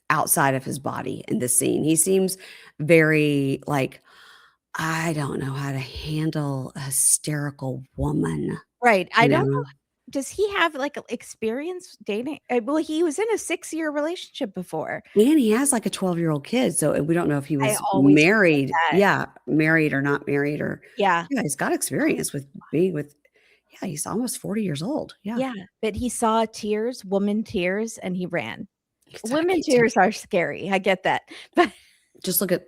[SPEAKER 1] outside of his body in this scene. He seems very like, I don't know how to handle a hysterical woman.
[SPEAKER 2] Right. I
[SPEAKER 1] You
[SPEAKER 2] don't know.
[SPEAKER 1] know?
[SPEAKER 2] Does he have like experience dating? Well, he was in a 6-year relationship before.
[SPEAKER 1] And he has like a 12-year-old kid. So we don't know if he
[SPEAKER 2] I
[SPEAKER 1] was
[SPEAKER 2] always forget
[SPEAKER 1] married.
[SPEAKER 2] that.
[SPEAKER 1] Yeah. Married or not married or
[SPEAKER 2] Yeah.
[SPEAKER 1] yeah, he's got experience with being with yeah, he's almost 40 years old. Yeah.
[SPEAKER 2] Yeah. But he saw tears, woman tears, and he ran.
[SPEAKER 1] He's like,
[SPEAKER 2] Women tears are scary. I get that. But
[SPEAKER 1] just look at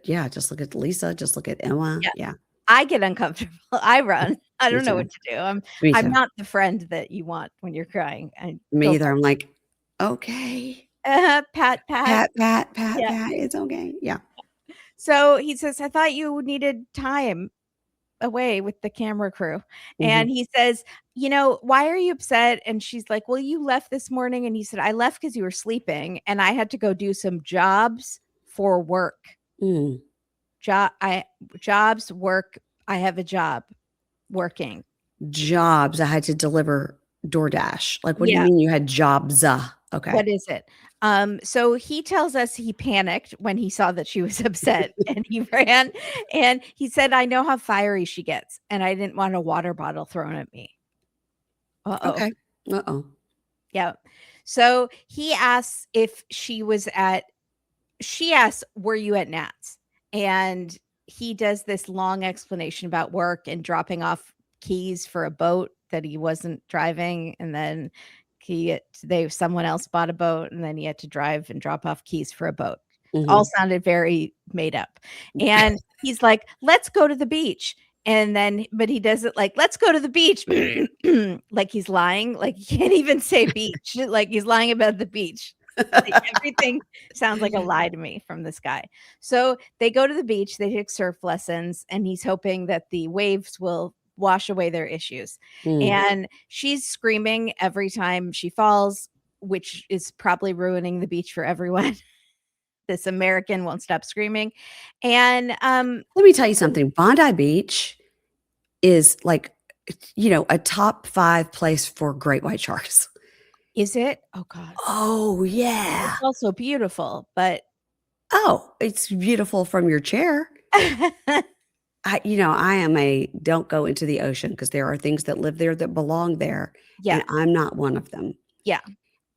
[SPEAKER 1] Lisa, just look at Emma.
[SPEAKER 2] yeah.
[SPEAKER 1] Yeah.
[SPEAKER 2] I get uncomfortable. I run. I
[SPEAKER 1] Me
[SPEAKER 2] don't know
[SPEAKER 1] too.
[SPEAKER 2] what to do.
[SPEAKER 1] Me
[SPEAKER 2] I'm
[SPEAKER 1] too.
[SPEAKER 2] not the friend that you want when you're crying. I
[SPEAKER 1] Me
[SPEAKER 2] go
[SPEAKER 1] either. I'm like, okay.
[SPEAKER 2] pat, pat.
[SPEAKER 1] Pat,
[SPEAKER 2] Yeah.
[SPEAKER 1] pat. It's okay. Yeah.
[SPEAKER 2] So he says, "I thought you needed time away with the camera crew."
[SPEAKER 1] Mhm.
[SPEAKER 2] And he says, "Why are you upset?" And she's like, "Well, you left this morning." And he said, "I left because you were sleeping and I had to go do some jobs for work.
[SPEAKER 1] Mm.
[SPEAKER 2] Jobs, work. I have a job working."
[SPEAKER 1] Jobs. I had to deliver DoorDash. Like, what do you
[SPEAKER 2] Yeah.
[SPEAKER 1] mean you had jobs? Okay.
[SPEAKER 2] What is it? So he tells us he panicked when he saw that she was upset and he ran and he said, "I know how fiery she gets and I didn't want a water bottle thrown at me." Uh-oh.
[SPEAKER 1] Okay. Uh-oh.
[SPEAKER 2] Yeah. So he asks if she asks, "Were you at Nat's?" And he does this long explanation about work and dropping off keys for a boat that he wasn't driving. And then someone else bought a boat and then he had to drive and drop off keys for a boat. All
[SPEAKER 1] Mhm.
[SPEAKER 2] sounded very made up. And he's like, "Let's go to the beach." And then, but he does it like, "Let's go to the beach." Like he's lying. Like he can't even say beach. Like he's lying about the beach. Like, everything sounds like a lie to me from this guy. So they go to the beach, they take surf lessons, and he's hoping that the waves will wash away their issues.
[SPEAKER 1] Mm.
[SPEAKER 2] And she's screaming every time she falls, which is probably ruining the beach for everyone. This American won't stop screaming. And
[SPEAKER 1] Let me tell you something. Bondi Beach is like, a top 5 place for great white sharks.
[SPEAKER 2] is it? Oh God.
[SPEAKER 1] Oh, yeah.
[SPEAKER 2] It's also beautiful, but
[SPEAKER 1] Oh, it's beautiful from your chair. I am don't go into the ocean because there are things that live there that belong there.
[SPEAKER 2] yeah.
[SPEAKER 1] And I'm not one of them.
[SPEAKER 2] Yeah.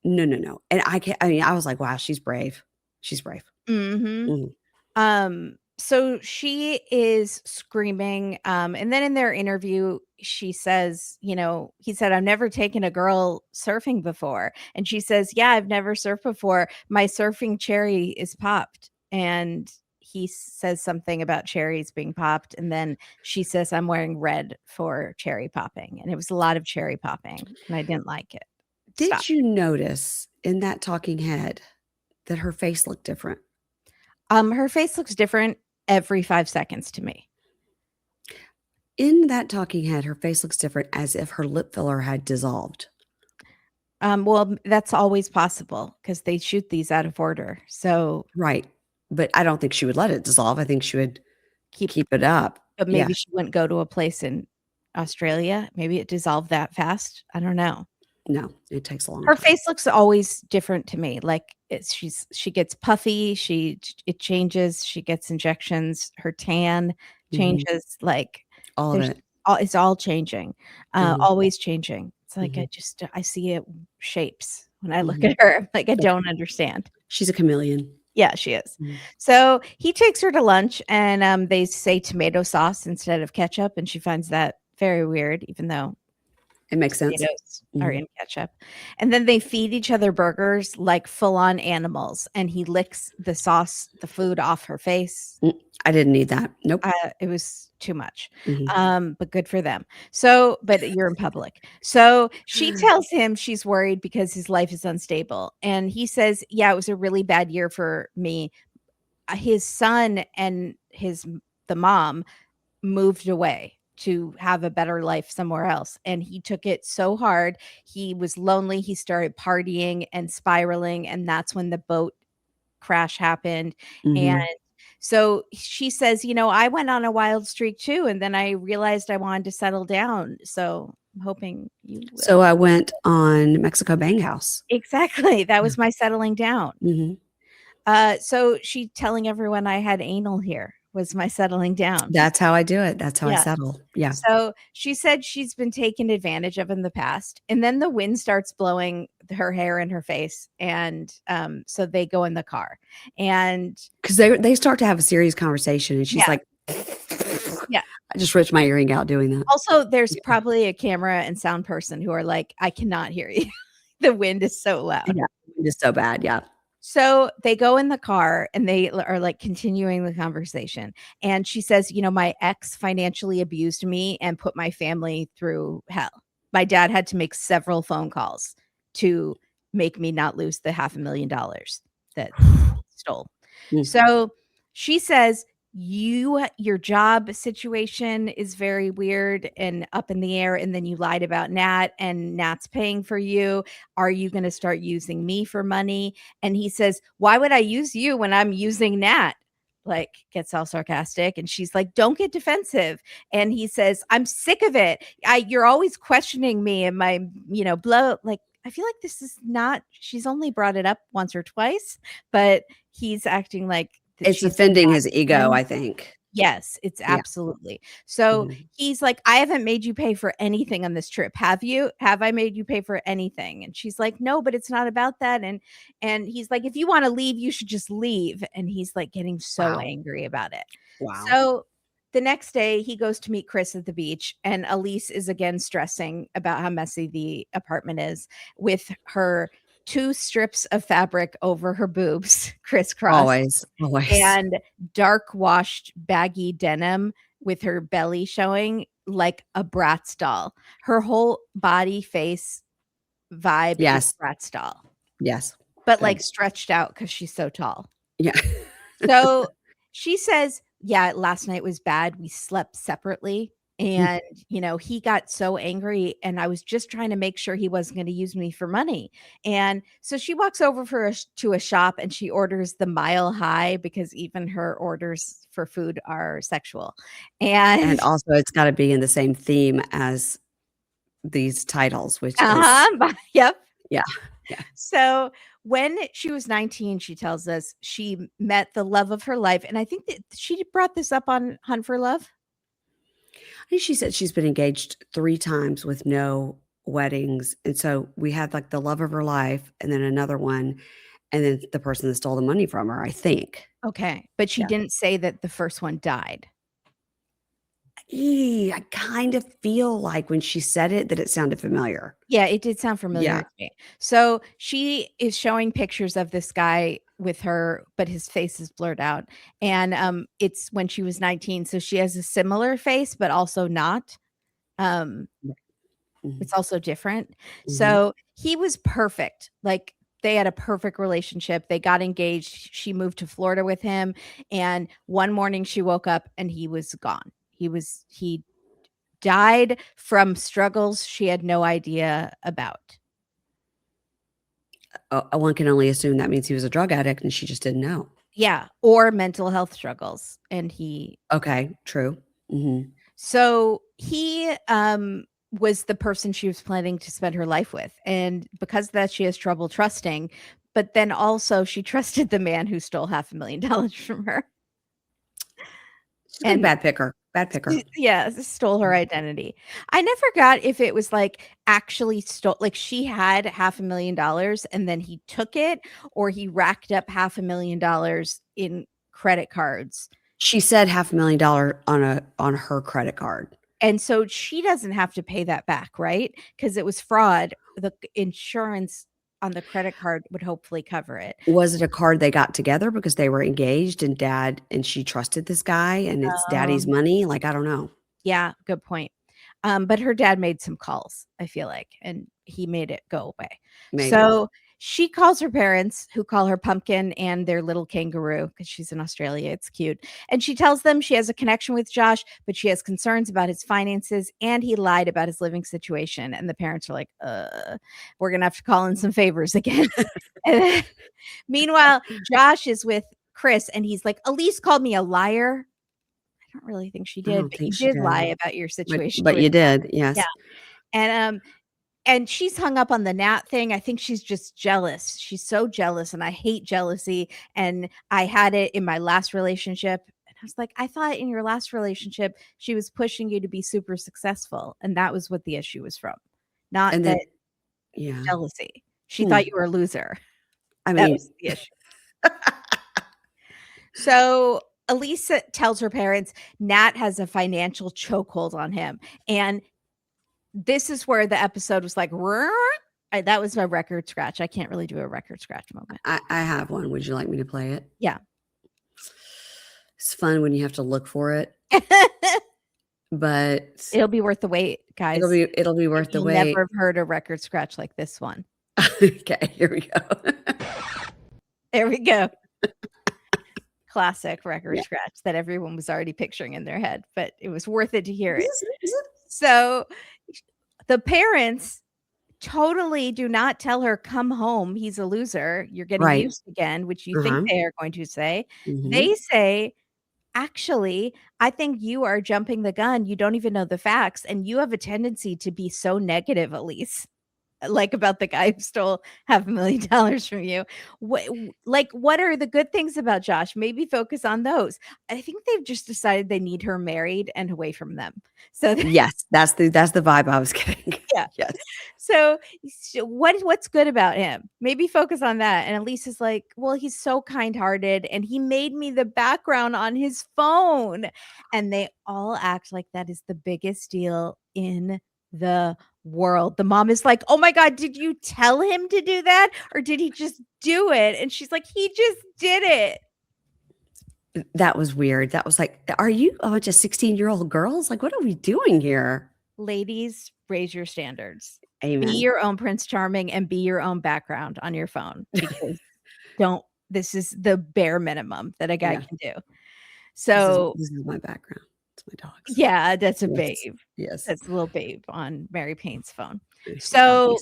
[SPEAKER 1] No. And I mean, I was like, wow, she's brave. She's brave.
[SPEAKER 2] Mhm.
[SPEAKER 1] Mhm.
[SPEAKER 2] So she is screaming. And then in their interview, she says, he said, I've never taken a girl surfing before. And she says, yeah, I've never surfed before. My surfing cherry is popped. And he says something about cherries being popped. And then she says, I'm wearing red for cherry popping. And it was a lot of cherry popping. And I didn't like it. Stop.
[SPEAKER 1] Did you notice in that talking head that her face looked different?
[SPEAKER 2] Her face looks different every 5 seconds to me.
[SPEAKER 1] In that talking head, her face looks different as if her lip filler had dissolved.
[SPEAKER 2] Well, that's always possible because they shoot these out of order. So
[SPEAKER 1] Right. But I don't think she would let it dissolve. I think she would keep it up.
[SPEAKER 2] but
[SPEAKER 1] Yeah.
[SPEAKER 2] maybe she wouldn't go to a place in Australia. Maybe it dissolved that fast. I don't know.
[SPEAKER 1] No, it takes a long
[SPEAKER 2] Her
[SPEAKER 1] time.
[SPEAKER 2] face looks always different to me. Like she gets puffy. It changes. She gets injections. Her tan changes. Like
[SPEAKER 1] All of it.
[SPEAKER 2] it's all changing. Always changing. It's like I see it shapes when I look at her. Like I don't understand.
[SPEAKER 1] She's a chameleon.
[SPEAKER 2] Yeah, she is.
[SPEAKER 1] Mhm.
[SPEAKER 2] So he takes her to lunch and they say tomato sauce instead of ketchup. And she finds that very weird, even though
[SPEAKER 1] It makes sense.
[SPEAKER 2] tomatoes are in ketchup. And then they feed each other burgers like full on animals. And he licks the sauce, the food off her face.
[SPEAKER 1] I didn't need that. Nope.
[SPEAKER 2] It was too much.
[SPEAKER 1] Mhm.
[SPEAKER 2] But good for them. So, but you're in public. So she tells him she's worried because his life is unstable. And he says, yeah, it was a really bad year for me. His son and the mom moved away to have a better life somewhere else. And he took it so hard. He was lonely. He started partying and spiraling. And that's when the boat crash happened. And so she says, I went on a wild streak too. And then I realized I wanted to settle down. So I'm hoping you will.
[SPEAKER 1] So I went on Mexico Bang House.
[SPEAKER 2] Exactly. That was my settling down.
[SPEAKER 1] Mhm.
[SPEAKER 2] So she telling everyone I had anal here was my settling down.
[SPEAKER 1] That's how I do it. That's how I
[SPEAKER 2] Yeah.
[SPEAKER 1] settle. Yeah.
[SPEAKER 2] So she said she's been taken advantage of in the past. And then the wind starts blowing her hair in her face. And so they go in the car. And
[SPEAKER 1] Because they start to have a serious conversation and she's
[SPEAKER 2] Yeah.
[SPEAKER 1] like,
[SPEAKER 2] Yeah.
[SPEAKER 1] I just ripped my earring out doing that.
[SPEAKER 2] Also, there's probably a camera and sound person who are like, I cannot hear you. The wind is so loud.
[SPEAKER 1] Yeah. It's so bad. Yeah.
[SPEAKER 2] So they go in the car and they are like continuing the conversation. And she says, my ex financially abused me and put my family through hell. My dad had to make several phone calls to make me not lose the $500,000 that stole. So she says, your job situation is very weird and up in the air. And then you lied about Nat and Nat's paying for you. Are you going to start using me for money? And he says, why would I use you when I'm using Nat? Like gets all sarcastic. And she's like, don't get defensive. And he says, I'm sick of it. You're always questioning me and my, blow. Like, I feel like this is not, she's only brought it up once or twice, but he's acting like
[SPEAKER 1] It's offending his ego, I think.
[SPEAKER 2] Yes, it's absolutely. So he's like, I haven't made you pay for anything on this trip. Have you? Have I made you pay for anything? And she's like, no, but it's not about that. And he's like, if you want to leave, you should just leave. And he's like getting so angry about it.
[SPEAKER 1] Wow.
[SPEAKER 2] So the next day he goes to meet Chris at the beach and Elise is again stressing about how messy the apartment is with her 2 strips of fabric over her boobs, crisscross.
[SPEAKER 1] Always.
[SPEAKER 2] And dark washed baggy denim with her belly showing like a Bratz doll. Her whole body face vibe is Bratz doll.
[SPEAKER 1] Yes.
[SPEAKER 2] But like stretched out because she's so tall.
[SPEAKER 1] Yeah.
[SPEAKER 2] So she says, yeah, last night was bad. We slept separately. And, he got so angry and I was just trying to make sure he wasn't going to use me for money. And so she walks over to a shop and she orders the Mile High because even her orders for food are sexual. And
[SPEAKER 1] also it's got to be in the same theme as these titles, which is.
[SPEAKER 2] Yep.
[SPEAKER 1] Yeah.
[SPEAKER 2] So when she was 19, she tells us she met the love of her life. And I think that she brought this up on Hunt for Love.
[SPEAKER 1] I think she said she's been engaged 3 times with no weddings. And so we had like the love of her life and then another one, and then the person that stole the money from her, I think.
[SPEAKER 2] Okay. But she
[SPEAKER 1] Yeah.
[SPEAKER 2] didn't say that the first one died.
[SPEAKER 1] I kind of feel like when she said it that it sounded familiar.
[SPEAKER 2] Yeah, it did sound familiar
[SPEAKER 1] Yeah.
[SPEAKER 2] to me. So she is showing pictures of this guy with her, but his face is blurred out. And it's when she was 19. So she has a similar face, but also not. Um,
[SPEAKER 1] Mhm.
[SPEAKER 2] it's also different.
[SPEAKER 1] Mhm.
[SPEAKER 2] So he was perfect. Like they had a perfect relationship. They got engaged. She moved to Florida with him. And one morning she woke up and he was gone. He died from struggles she had no idea about.
[SPEAKER 1] One can only assume that means he was a drug addict and she just didn't know.
[SPEAKER 2] Yeah, or mental health struggles. And
[SPEAKER 1] Okay, true. Mhm.
[SPEAKER 2] so he was the person she was planning to spend her life with. And because of that, she has trouble trusting. But then also she trusted the man who stole $500,000 from her.
[SPEAKER 1] She's a
[SPEAKER 2] And
[SPEAKER 1] bad picker. Bad picker.
[SPEAKER 2] yeah, stole her identity. I never got if it was like actually stole, like she had $500,000 and then he took it, or he racked up $500,000 in credit cards.
[SPEAKER 1] She said $500,000 on her credit card.
[SPEAKER 2] And so she doesn't have to pay that back, right? Because it was fraud. The insurance on the credit card would hopefully cover it.
[SPEAKER 1] Was it a card they got together because they were engaged and she trusted this guy and it's daddy's money? Like, I don't know.
[SPEAKER 2] Yeah, good point. But her dad made some calls, I feel like, and he made it go away.
[SPEAKER 1] Maybe.
[SPEAKER 2] So she calls her parents, who call her Pumpkin and their little kangaroo because she's in Australia. It's cute. And she tells them she has a connection with Josh, but she has concerns about his finances and he lied about his living situation. And the parents are like, we're going to have to call in some favors again. And then, meanwhile, Josh is with Chris and he's like, Elise called me a liar. I don't really think she
[SPEAKER 1] I
[SPEAKER 2] did,
[SPEAKER 1] don't
[SPEAKER 2] but
[SPEAKER 1] think
[SPEAKER 2] you
[SPEAKER 1] she
[SPEAKER 2] did
[SPEAKER 1] did.
[SPEAKER 2] lie about your situation.
[SPEAKER 1] But you did, yes.
[SPEAKER 2] Yeah. And she's hung up on the Nat thing. I think she's just jealous. She's so jealous, and I hate jealousy. And I had it in my last relationship. And I was like, I thought in your last relationship, she was pushing you to be super successful. And that was what the issue was from. Not
[SPEAKER 1] And then,
[SPEAKER 2] that
[SPEAKER 1] yeah.
[SPEAKER 2] jealousy. She thought you were a loser.
[SPEAKER 1] I
[SPEAKER 2] That
[SPEAKER 1] mean,
[SPEAKER 2] was the issue. So Elise tells her parents Nat has a financial chokehold on him. And this is where the episode was like, that was my record scratch. I can't really do a record scratch moment.
[SPEAKER 1] I have one. Would you like me to play it?
[SPEAKER 2] Yeah.
[SPEAKER 1] It's fun when you have to look for it, but
[SPEAKER 2] It'll be worth the wait, guys.
[SPEAKER 1] it'll be worth the
[SPEAKER 2] You'll
[SPEAKER 1] wait.
[SPEAKER 2] never have heard a record scratch like this one.
[SPEAKER 1] Okay, here we go.
[SPEAKER 2] There we go. Classic record scratch that everyone was already picturing in their head, but it was worth it to hear it. So the parents totally do not tell her, come home, he's a loser, you're getting used again, which you think they are going to say. They say, actually, I think you are jumping the gun. You don't even know the facts, and you have a tendency to be so negative, Elise. Like about the guy who stole $500,000 from you. What are the good things about Josh? Maybe focus on those. I think they've just decided they need her married and away from them. So
[SPEAKER 1] yes, that's the vibe I was getting.
[SPEAKER 2] Yeah.
[SPEAKER 1] Yes.
[SPEAKER 2] So what's good about him? Maybe focus on that. And Elise is like, well, he's so kind-hearted and he made me the background on his phone. And they all act like that is the biggest deal in the world. The mom is like, oh my God, did you tell him to do that? Or did he just do it? And she's like, he just did it.
[SPEAKER 1] That was weird. That was like, are you a bunch of 16-year-old girls? Like, what are we doing here?
[SPEAKER 2] Ladies, raise your standards.
[SPEAKER 1] Amen.
[SPEAKER 2] Be your own Prince Charming and be your own background on your phone. Because this is the bare minimum that a guy can do. So
[SPEAKER 1] this is my background. It's my dogs.
[SPEAKER 2] Yeah, that's a babe.
[SPEAKER 1] Yes.
[SPEAKER 2] That's a little babe on Mary Payne's phone. So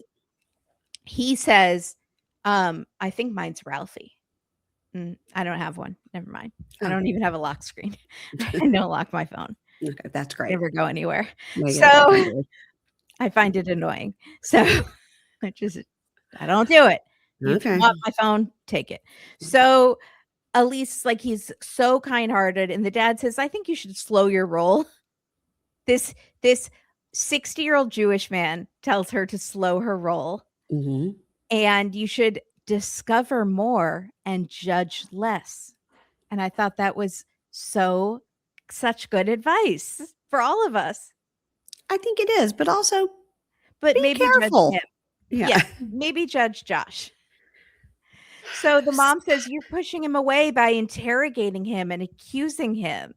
[SPEAKER 2] he says, I think mine's Ralphie. I don't have one. Never mind. I don't even have a lock screen. I don't lock my phone.
[SPEAKER 1] Okay, that's great.
[SPEAKER 2] Never go anywhere.
[SPEAKER 1] Maybe
[SPEAKER 2] So I find it annoying. So I don't do it. If you want my phone, take it. So Elise, like, he's so kind-hearted, and the dad says, I think you should slow your roll. This 60-year-old Jewish man tells her to slow her roll, and you should discover more and judge less. And I thought that was such good advice for all of us.
[SPEAKER 1] I think it is, but also
[SPEAKER 2] But
[SPEAKER 1] be
[SPEAKER 2] maybe
[SPEAKER 1] careful.
[SPEAKER 2] judge him.
[SPEAKER 1] Yeah.
[SPEAKER 2] Yeah, maybe judge Josh. So the mom says, you're pushing him away by interrogating him and accusing him.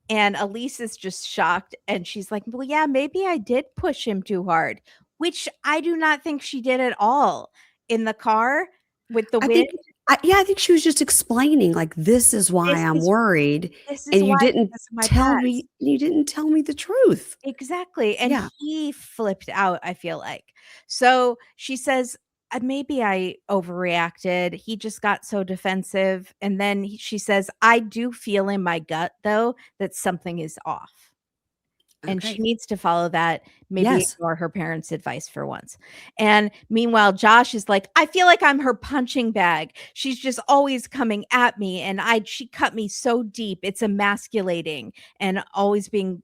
[SPEAKER 2] And Elise is just shocked. And she's like, well, yeah, maybe I did push him too hard, which I do not think she did at all. In the car with the wind.
[SPEAKER 1] I think she was just explaining, like, this is why I'm worried.
[SPEAKER 2] This is
[SPEAKER 1] And you
[SPEAKER 2] why,
[SPEAKER 1] didn't
[SPEAKER 2] because of my
[SPEAKER 1] tell
[SPEAKER 2] past.
[SPEAKER 1] me, you didn't tell me the truth.
[SPEAKER 2] Exactly. And
[SPEAKER 1] Yeah.
[SPEAKER 2] he flipped out, I feel like. So she says, maybe I overreacted. He just got so defensive. And then she says, I do feel in my gut, though, that something is off. And she needs to follow that, maybe ignore her parents' advice for once. And meanwhile, Josh is like, I feel like I'm her punching bag. She's just always coming at me. And she cut me so deep. It's emasculating and always being,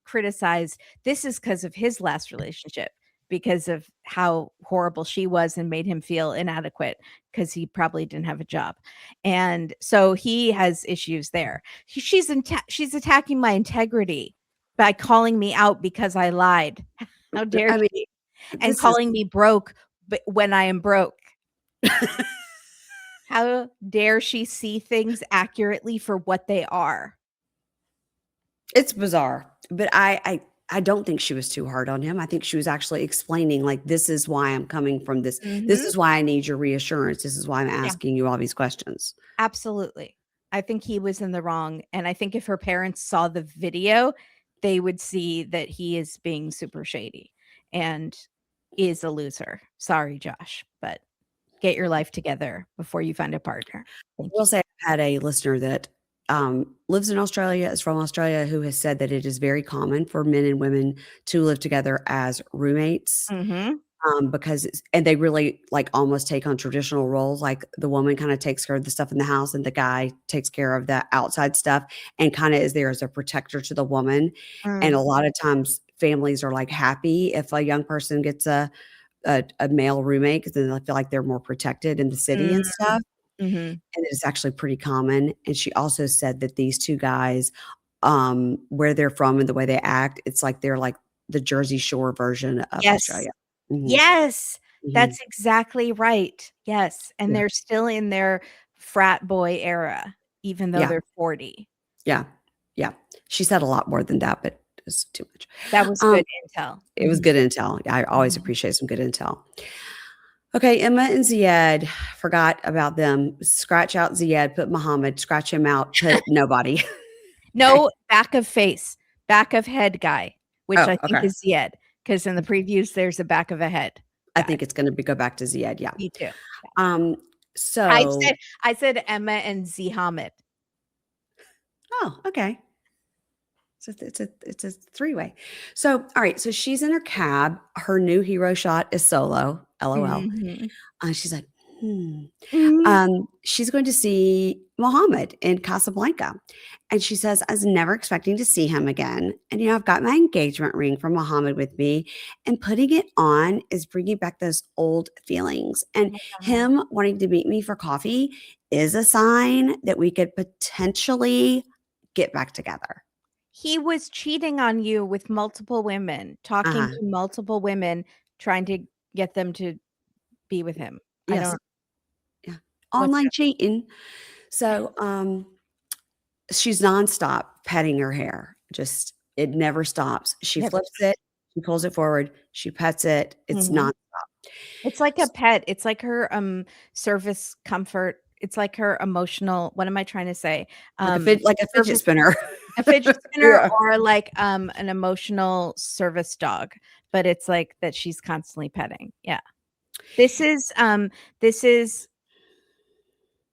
[SPEAKER 2] criticized. This is because of his last relationship, because of how horrible she was and made him feel inadequate because he probably didn't have a job. And so he has issues there. She's attacking my integrity by calling me out because I lied. How dare she? And calling me broke when I am broke. How dare she see things accurately for what they are?
[SPEAKER 1] It's bizarre, but I don't think she was too hard on him. I think she was actually explaining, like, this is why I'm coming from this. This is why I need your reassurance. This is why I'm asking you all these questions.
[SPEAKER 2] Absolutely. I think he was in the wrong. And I think if her parents saw the video, they would see that he is being super shady and is a loser. Sorry, Josh, but get your life together before you find a partner.
[SPEAKER 1] I will say I had a listener that lives in Australia, is from Australia, who has said that it is very common for men and women to live together as roommates. Because and they really like almost take on traditional roles. Like the woman kind of takes care of the stuff in the house and the guy takes care of the outside stuff and kind of is there as a protector to the woman. And a lot of times families are like happy if a young person gets a male roommate because then they feel like they're more protected in the city and stuff. And it's actually pretty common. And she also said that these two guys, where they're from and the way they act, it's like they're like the Jersey Shore version of Australia.
[SPEAKER 2] Yes, that's exactly right. Yes. And they're still in their frat boy era, even though they're 40.
[SPEAKER 1] Yeah. Yeah. She said a lot more than that, but it was too much.
[SPEAKER 2] That was good intel.
[SPEAKER 1] It was good intel. I always appreciate some good intel. Okay, Emma and Ziad, forgot about them. Scratch out Ziad, put Mohammed, scratch him out, put nobody.
[SPEAKER 2] No, back of face, back of head guy, which I think is Ziad. Because in the previews, there's a back of a head.
[SPEAKER 1] I think it's going to go back to Ziad. Yeah.
[SPEAKER 2] Me too.
[SPEAKER 1] So
[SPEAKER 2] I said Emma and Mohammed.
[SPEAKER 1] Oh, okay. So it's a three-way. So, all right. So she's in her cab. Her new hero shot is solo. LOL. She's like, she's going to see Mohammed in Casablanca. And she says, I was never expecting to see him again. And, I've got my engagement ring from Mohammed with me. And putting it on is bringing back those old feelings. And him wanting to meet me for coffee is a sign that we could potentially get back together.
[SPEAKER 2] He was cheating on you with multiple women, talking to multiple women, trying to get them to be with him.
[SPEAKER 1] Yes. Yeah. Online cheating. So she's nonstop petting her hair. Just it never stops. She flips it, she pulls it forward, she pets it. It's nonstop.
[SPEAKER 2] It's like a pet. It's like her service comfort. It's like her emotional. What am I trying to say?
[SPEAKER 1] Like a fidget spinner.
[SPEAKER 2] A fidget spinner or like an emotional service dog. But it's like that she's constantly petting. Yeah. This is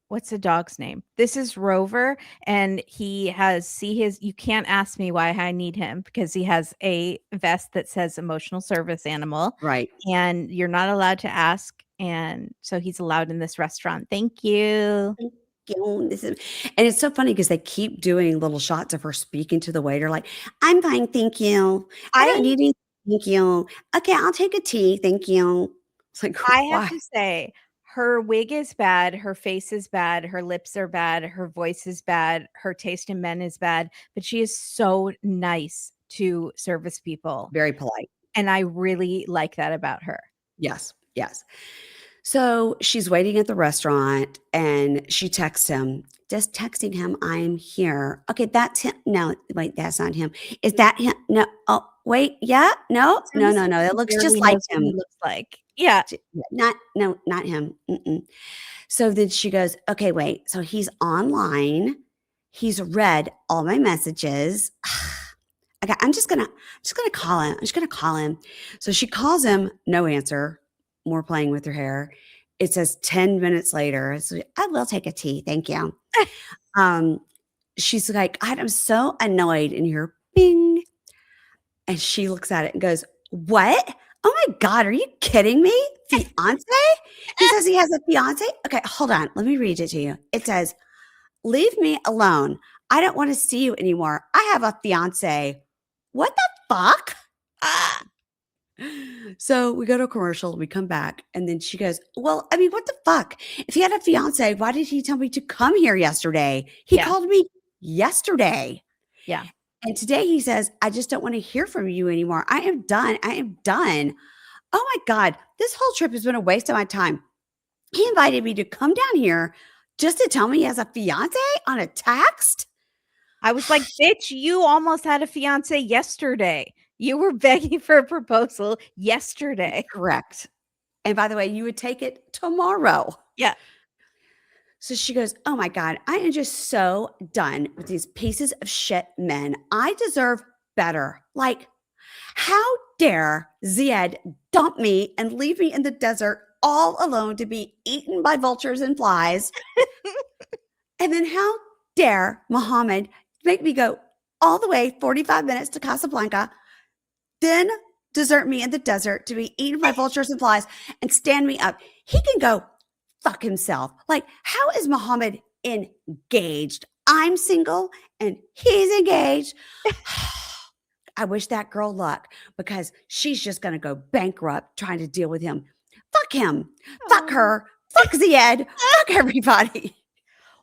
[SPEAKER 2] what's the dog's name? This is Rover, and he has you can't ask me why I need him because he has a vest that says emotional service animal.
[SPEAKER 1] Right.
[SPEAKER 2] And you're not allowed to ask. And so he's allowed in this restaurant. Thank you.
[SPEAKER 1] And it's so funny because they keep doing little shots of her speaking to the waiter like, I'm fine, thank you. I don't need anything Thank you. Okay, I'll take a tea. Thank you. It's like,
[SPEAKER 2] I have
[SPEAKER 1] why?
[SPEAKER 2] to say, her wig is bad, her face is bad, her lips are bad, her voice is bad, her taste in men is bad, but she is so nice to service people,
[SPEAKER 1] Very polite.
[SPEAKER 2] and I really like that about her.
[SPEAKER 1] Yes, yes. So she's waiting at the restaurant and she texts him, just texting him, I'm here. Okay, that's him. No, wait, that's not him. Is that him? No. Oh, wait. Yeah. No,
[SPEAKER 2] It's
[SPEAKER 1] no,
[SPEAKER 2] almost
[SPEAKER 1] no,
[SPEAKER 2] like
[SPEAKER 1] no. It
[SPEAKER 2] she
[SPEAKER 1] looks just
[SPEAKER 2] barely
[SPEAKER 1] like
[SPEAKER 2] knows what he
[SPEAKER 1] him.
[SPEAKER 2] looks like. Yeah.
[SPEAKER 1] Not, no, not him. Mm-mm. So then she goes, okay, wait. So he's online. He's read all my messages. Okay, I'm just gonna call him. I'm just gonna call him. So she calls him, no answer, more playing with her hair. It says 10 minutes later. So I will take a tea. Thank you. Um, she's like, I'm so annoyed. And you're bing. And she looks at it and goes, what? Oh my God, are you kidding me? Fiance? He says he has a fiance? Okay, hold on. Let me read it to you. It says, leave me alone. I don't want to see you anymore. I have a fiance. What the fuck? Ah. So we go to a commercial, we come back, and then she goes, well, I mean, what the fuck? If he had a fiance, why did he tell me to come here yesterday? He
[SPEAKER 2] Yeah.
[SPEAKER 1] called me yesterday.
[SPEAKER 2] Yeah.
[SPEAKER 1] And today he says, I just don't want to hear from you anymore. I am done. I am done. Oh my God, this whole trip has been a waste of my time. He invited me to come down here just to tell me he has a fiance on a text.
[SPEAKER 2] I was like, bitch, you almost had a fiance yesterday. You were begging for a proposal yesterday.
[SPEAKER 1] Correct. And by the way, you would take it tomorrow.
[SPEAKER 2] Yeah.
[SPEAKER 1] So she goes, oh my God, I am just so done with these pieces of shit men. I deserve better. Like, how dare Ziad dump me and leave me in the desert all alone to be eaten by vultures and flies? And then how dare Mohammed make me go all the way 45 minutes to Casablanca, then desert me in the desert to be eaten by vultures and flies and stand me up? He can go fuck himself. Like, how is Mohammed engaged? I'm single and he's engaged. I wish that girl luck because she's just going to go bankrupt trying to deal with him. Fuck him. Fuck her. Fuck Ziad. Fuck everybody.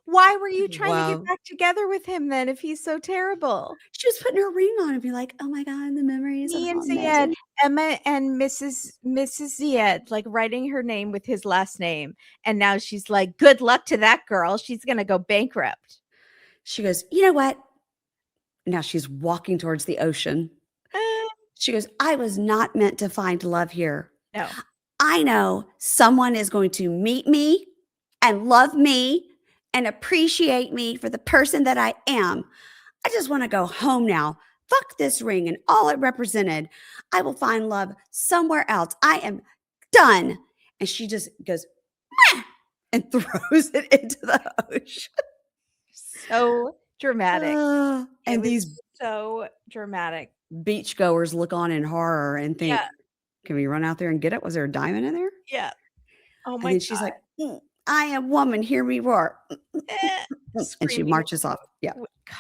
[SPEAKER 2] Why were you trying to
[SPEAKER 1] Wow.
[SPEAKER 2] get back together with him then if he's so terrible?
[SPEAKER 1] She was putting her ring on and be like, oh my God, the memories
[SPEAKER 2] Me
[SPEAKER 1] of
[SPEAKER 2] and
[SPEAKER 1] all
[SPEAKER 2] Ziad,
[SPEAKER 1] amazing.
[SPEAKER 2] Emma and Mrs. Ziad, like writing her name with his last name. And now she's like, good luck to that girl. She's going to go bankrupt.
[SPEAKER 1] She goes, you know what? Now she's walking towards the ocean. She goes, I was not meant to find love here.
[SPEAKER 2] No.
[SPEAKER 1] I know someone is going to meet me and love me and appreciate me for the person that I am. I just want to go home now. Fuck this ring and all it represented. I will find love somewhere else. I am done. And she just goes, "Meh," and throws it into the ocean.
[SPEAKER 2] So dramatic.
[SPEAKER 1] And these
[SPEAKER 2] so dramatic.
[SPEAKER 1] beachgoers look on in horror and think,
[SPEAKER 2] Yeah.
[SPEAKER 1] can we run out there and get it? Was there a diamond in there?
[SPEAKER 2] Yeah. Oh
[SPEAKER 1] And
[SPEAKER 2] my
[SPEAKER 1] then
[SPEAKER 2] God.
[SPEAKER 1] she's like, I am woman, hear me roar. And she
[SPEAKER 2] Screaming.
[SPEAKER 1] marches off. Yeah.
[SPEAKER 2] God.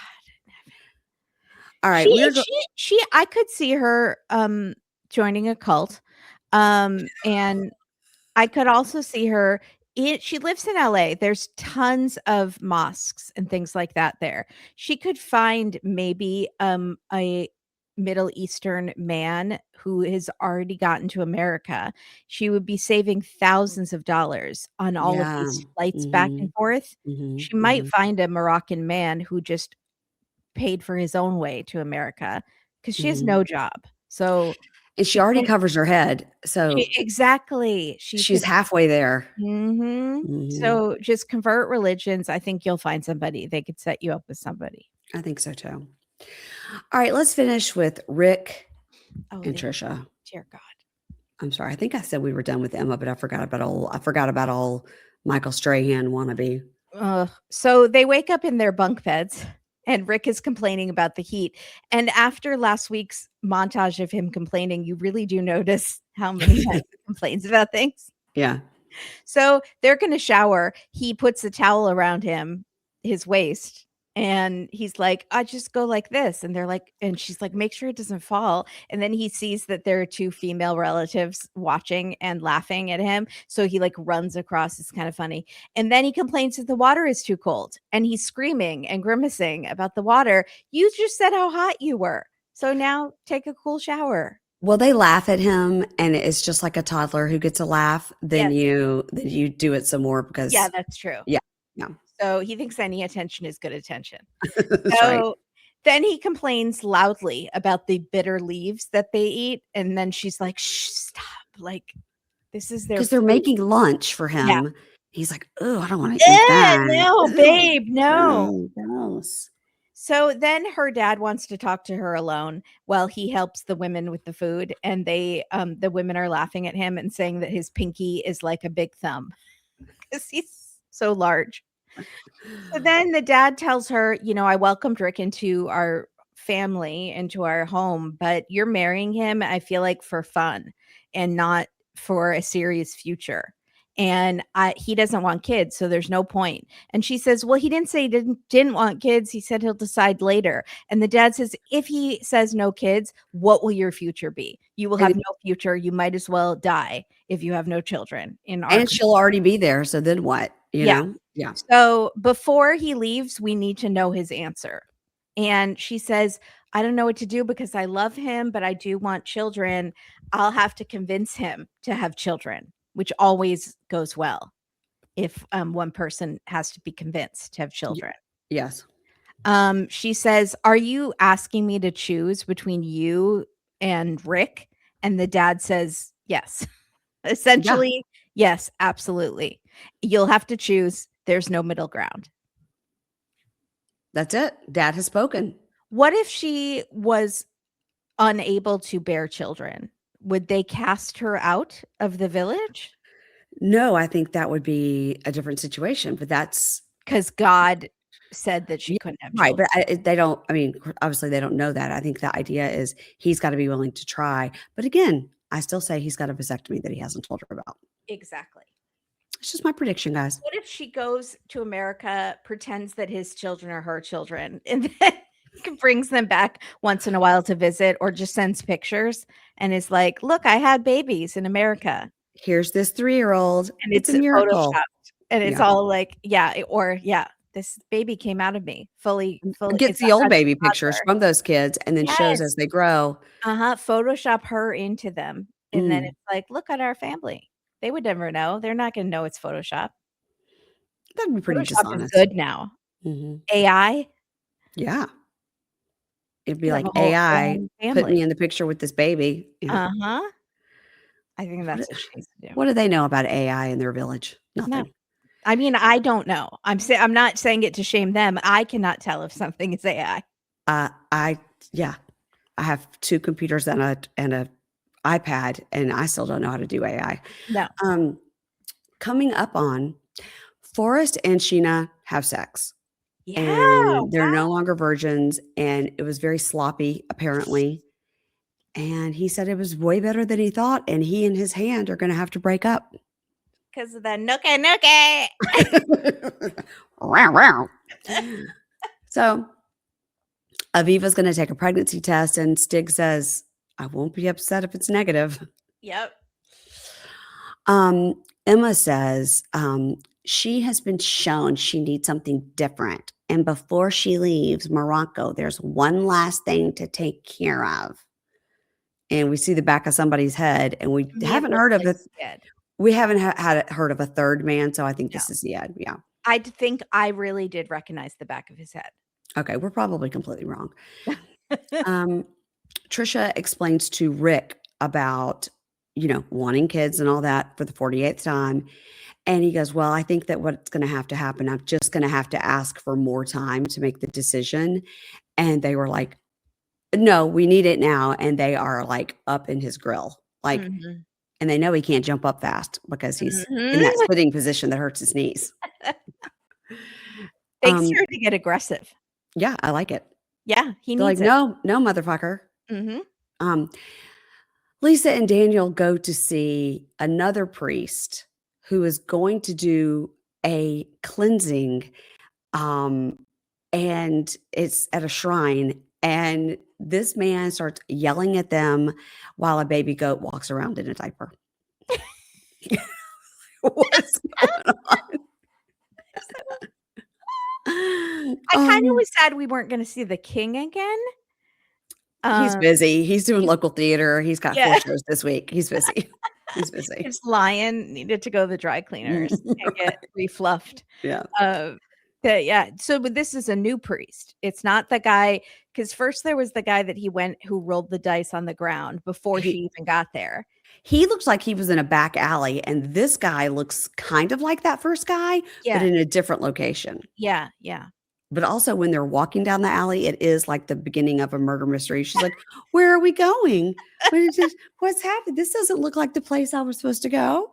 [SPEAKER 1] All right.
[SPEAKER 2] I could see her joining a cult. And I could also see her she lives in LA. There's tons of mosques and things like that there. She could find maybe a Middle Eastern man who has already gotten to America. She would be saving thousands of dollars on all of these flights back and forth. She might find a Moroccan man who just paid for his own way to America because she has no job. So
[SPEAKER 1] and she already covers her head. So
[SPEAKER 2] exactly.
[SPEAKER 1] She's halfway there.
[SPEAKER 2] So just convert religions. I think you'll find somebody. They could set you up with somebody.
[SPEAKER 1] I think so too. All right, let's finish with Rick and Trisha.
[SPEAKER 2] Dear God.
[SPEAKER 1] I'm sorry. I think I said we were done with Emma, but I forgot about all Michael Strahan wannabe.
[SPEAKER 2] So they wake up in their bunk beds and Rick is complaining about the heat. And after last week's montage of him complaining, you really do notice how many times he complains about things.
[SPEAKER 1] Yeah.
[SPEAKER 2] So they're going to shower. He puts a towel around his waist, And he's like, I just go like this. And they're like, and she's like, make sure it doesn't fall. And then he sees that there are two female relatives watching and laughing at him. So he like runs across. It's kind of funny. And then he complains that the water is too cold. And he's screaming and grimacing about the water. You just said how hot you were. So now take a cool shower.
[SPEAKER 1] Well, they laugh at him, and it's just like a toddler who gets a laugh. Then
[SPEAKER 2] Yes.
[SPEAKER 1] you do it some more because
[SPEAKER 2] Yeah, that's true.
[SPEAKER 1] yeah.
[SPEAKER 2] So he thinks any attention is good attention.
[SPEAKER 1] That's right.
[SPEAKER 2] So then he complains loudly about the bitter leaves that they eat. And then she's like, shh, stop. Like, this is their
[SPEAKER 1] Because they're
[SPEAKER 2] food.
[SPEAKER 1] making lunch for him.
[SPEAKER 2] Yeah.
[SPEAKER 1] He's like, oh, I don't want to eat that.
[SPEAKER 2] No, babe, no.
[SPEAKER 1] Gross.
[SPEAKER 2] So then her dad wants to talk to her alone while he helps the women with the food. And they, the women are laughing at him and saying that his pinky is like a big thumb because he's so large. So then the dad tells her, you know, I welcomed Rick into our family, into our home, but you're marrying him, I feel like, for fun and not for a serious future. And he doesn't want kids, so there's no point. And she says, well, he didn't say he didn't want kids. He said he'll decide later. And the dad says, if he says no kids, what will your future be? You will have no future. You might as well die if you have no children. And
[SPEAKER 1] she'll already be there. So then what? You know? Yeah.
[SPEAKER 2] So before he leaves, we need to know his answer. And she says, I don't know what to do because I love him, but I do want children. I'll have to convince him to have children, which always goes well if one person has to be convinced to have children.
[SPEAKER 1] Yes.
[SPEAKER 2] She says, are you asking me to choose between you and Rick? And the dad says, yes. Essentially, yes, absolutely. You'll have to choose. There's no middle ground.
[SPEAKER 1] That's it. Dad has spoken.
[SPEAKER 2] What if she was unable to bear children? Would they cast her out of the village?
[SPEAKER 1] No, I think that would be a different situation, but that's
[SPEAKER 2] because God said that she couldn't have children.
[SPEAKER 1] Right. But they don't, I mean, obviously they don't know that. I think the idea is he's got to be willing to try. But again, I still say he's got a vasectomy that he hasn't told her about.
[SPEAKER 2] Exactly.
[SPEAKER 1] It's just my prediction, guys.
[SPEAKER 2] What if she goes to America, pretends that his children are her children, and then brings them back once in a while to visit, or just sends pictures and is like, look, I had babies in America.
[SPEAKER 1] Here's this 3-year-old.
[SPEAKER 2] And
[SPEAKER 1] it's a miracle.
[SPEAKER 2] Photoshopped. And it's all like, this baby came out of me fully.
[SPEAKER 1] Gets the old baby pictures from those kids and then shows as they grow.
[SPEAKER 2] Photoshop her into them. And then it's like, look at our family. They would never know. They're not going to know it's Photoshop.
[SPEAKER 1] That'd be pretty
[SPEAKER 2] Photoshop
[SPEAKER 1] dishonest.
[SPEAKER 2] is good now. AI.
[SPEAKER 1] Yeah. It'd be like, AI, put me in the picture with this baby.
[SPEAKER 2] Yeah. I think that's what she needs to do.
[SPEAKER 1] What do they know about AI in their village? Nothing.
[SPEAKER 2] No. I mean, I don't know. I'm not saying it to shame them. I cannot tell if something is AI.
[SPEAKER 1] I have 2 computers and a iPad, and I still don't know how to do AI.
[SPEAKER 2] No.
[SPEAKER 1] Coming up on Forrest and Sheena have sex.
[SPEAKER 2] Yeah.
[SPEAKER 1] And they're no longer virgins, and it was very sloppy, apparently. And he said it was way better than he thought, and he and his hand are going to have to break up.
[SPEAKER 2] Because of the nookie.
[SPEAKER 1] So Aviva's going to take a pregnancy test, and Stig says, I won't be upset if it's negative.
[SPEAKER 2] Yep.
[SPEAKER 1] Emma says she has been shown she needs something different. And before she leaves Morocco, there's one last thing to take care of. And we see the back of somebody's head, and we haven't heard of it. We haven't heard of a third man, so I think this is the end. Yeah.
[SPEAKER 2] I think I really did recognize the back of his head.
[SPEAKER 1] Okay, we're probably completely wrong. Trisha explains to Rick about, wanting kids and all that for the 48th time. And he goes, well, I think that what's going to have to happen, I'm just going to have to ask for more time to make the decision. And they were like, no, we need it now. And they are like up in his grill. Like, and they know he can't jump up fast because he's in that sitting position that hurts his knees.
[SPEAKER 2] Thanks her to get aggressive.
[SPEAKER 1] Yeah, I like it.
[SPEAKER 2] Yeah, he needs
[SPEAKER 1] like,
[SPEAKER 2] it.
[SPEAKER 1] no, motherfucker. Lisa and Daniel go to see another priest who is going to do a cleansing and it's at a shrine. And this man starts yelling at them while a baby goat walks around in a diaper. What's going on?
[SPEAKER 2] I kind of was sad we weren't going to see the king again.
[SPEAKER 1] He's busy. He's doing local theater. He's got 4 shows this week. He's busy. He's busy.
[SPEAKER 2] His lion needed to go to the dry cleaners and get refluffed.
[SPEAKER 1] Yeah.
[SPEAKER 2] But this is a new priest. It's not the guy, because first there was the guy that who rolled the dice on the ground before she even got there.
[SPEAKER 1] He looks like he was in a back alley, and this guy looks kind of like that first guy, but in a different location.
[SPEAKER 2] Yeah.
[SPEAKER 1] But also when they're walking down the alley, it is like the beginning of a murder mystery. She's like, "Where are we going? What's happening? This doesn't look like the place I was supposed to go."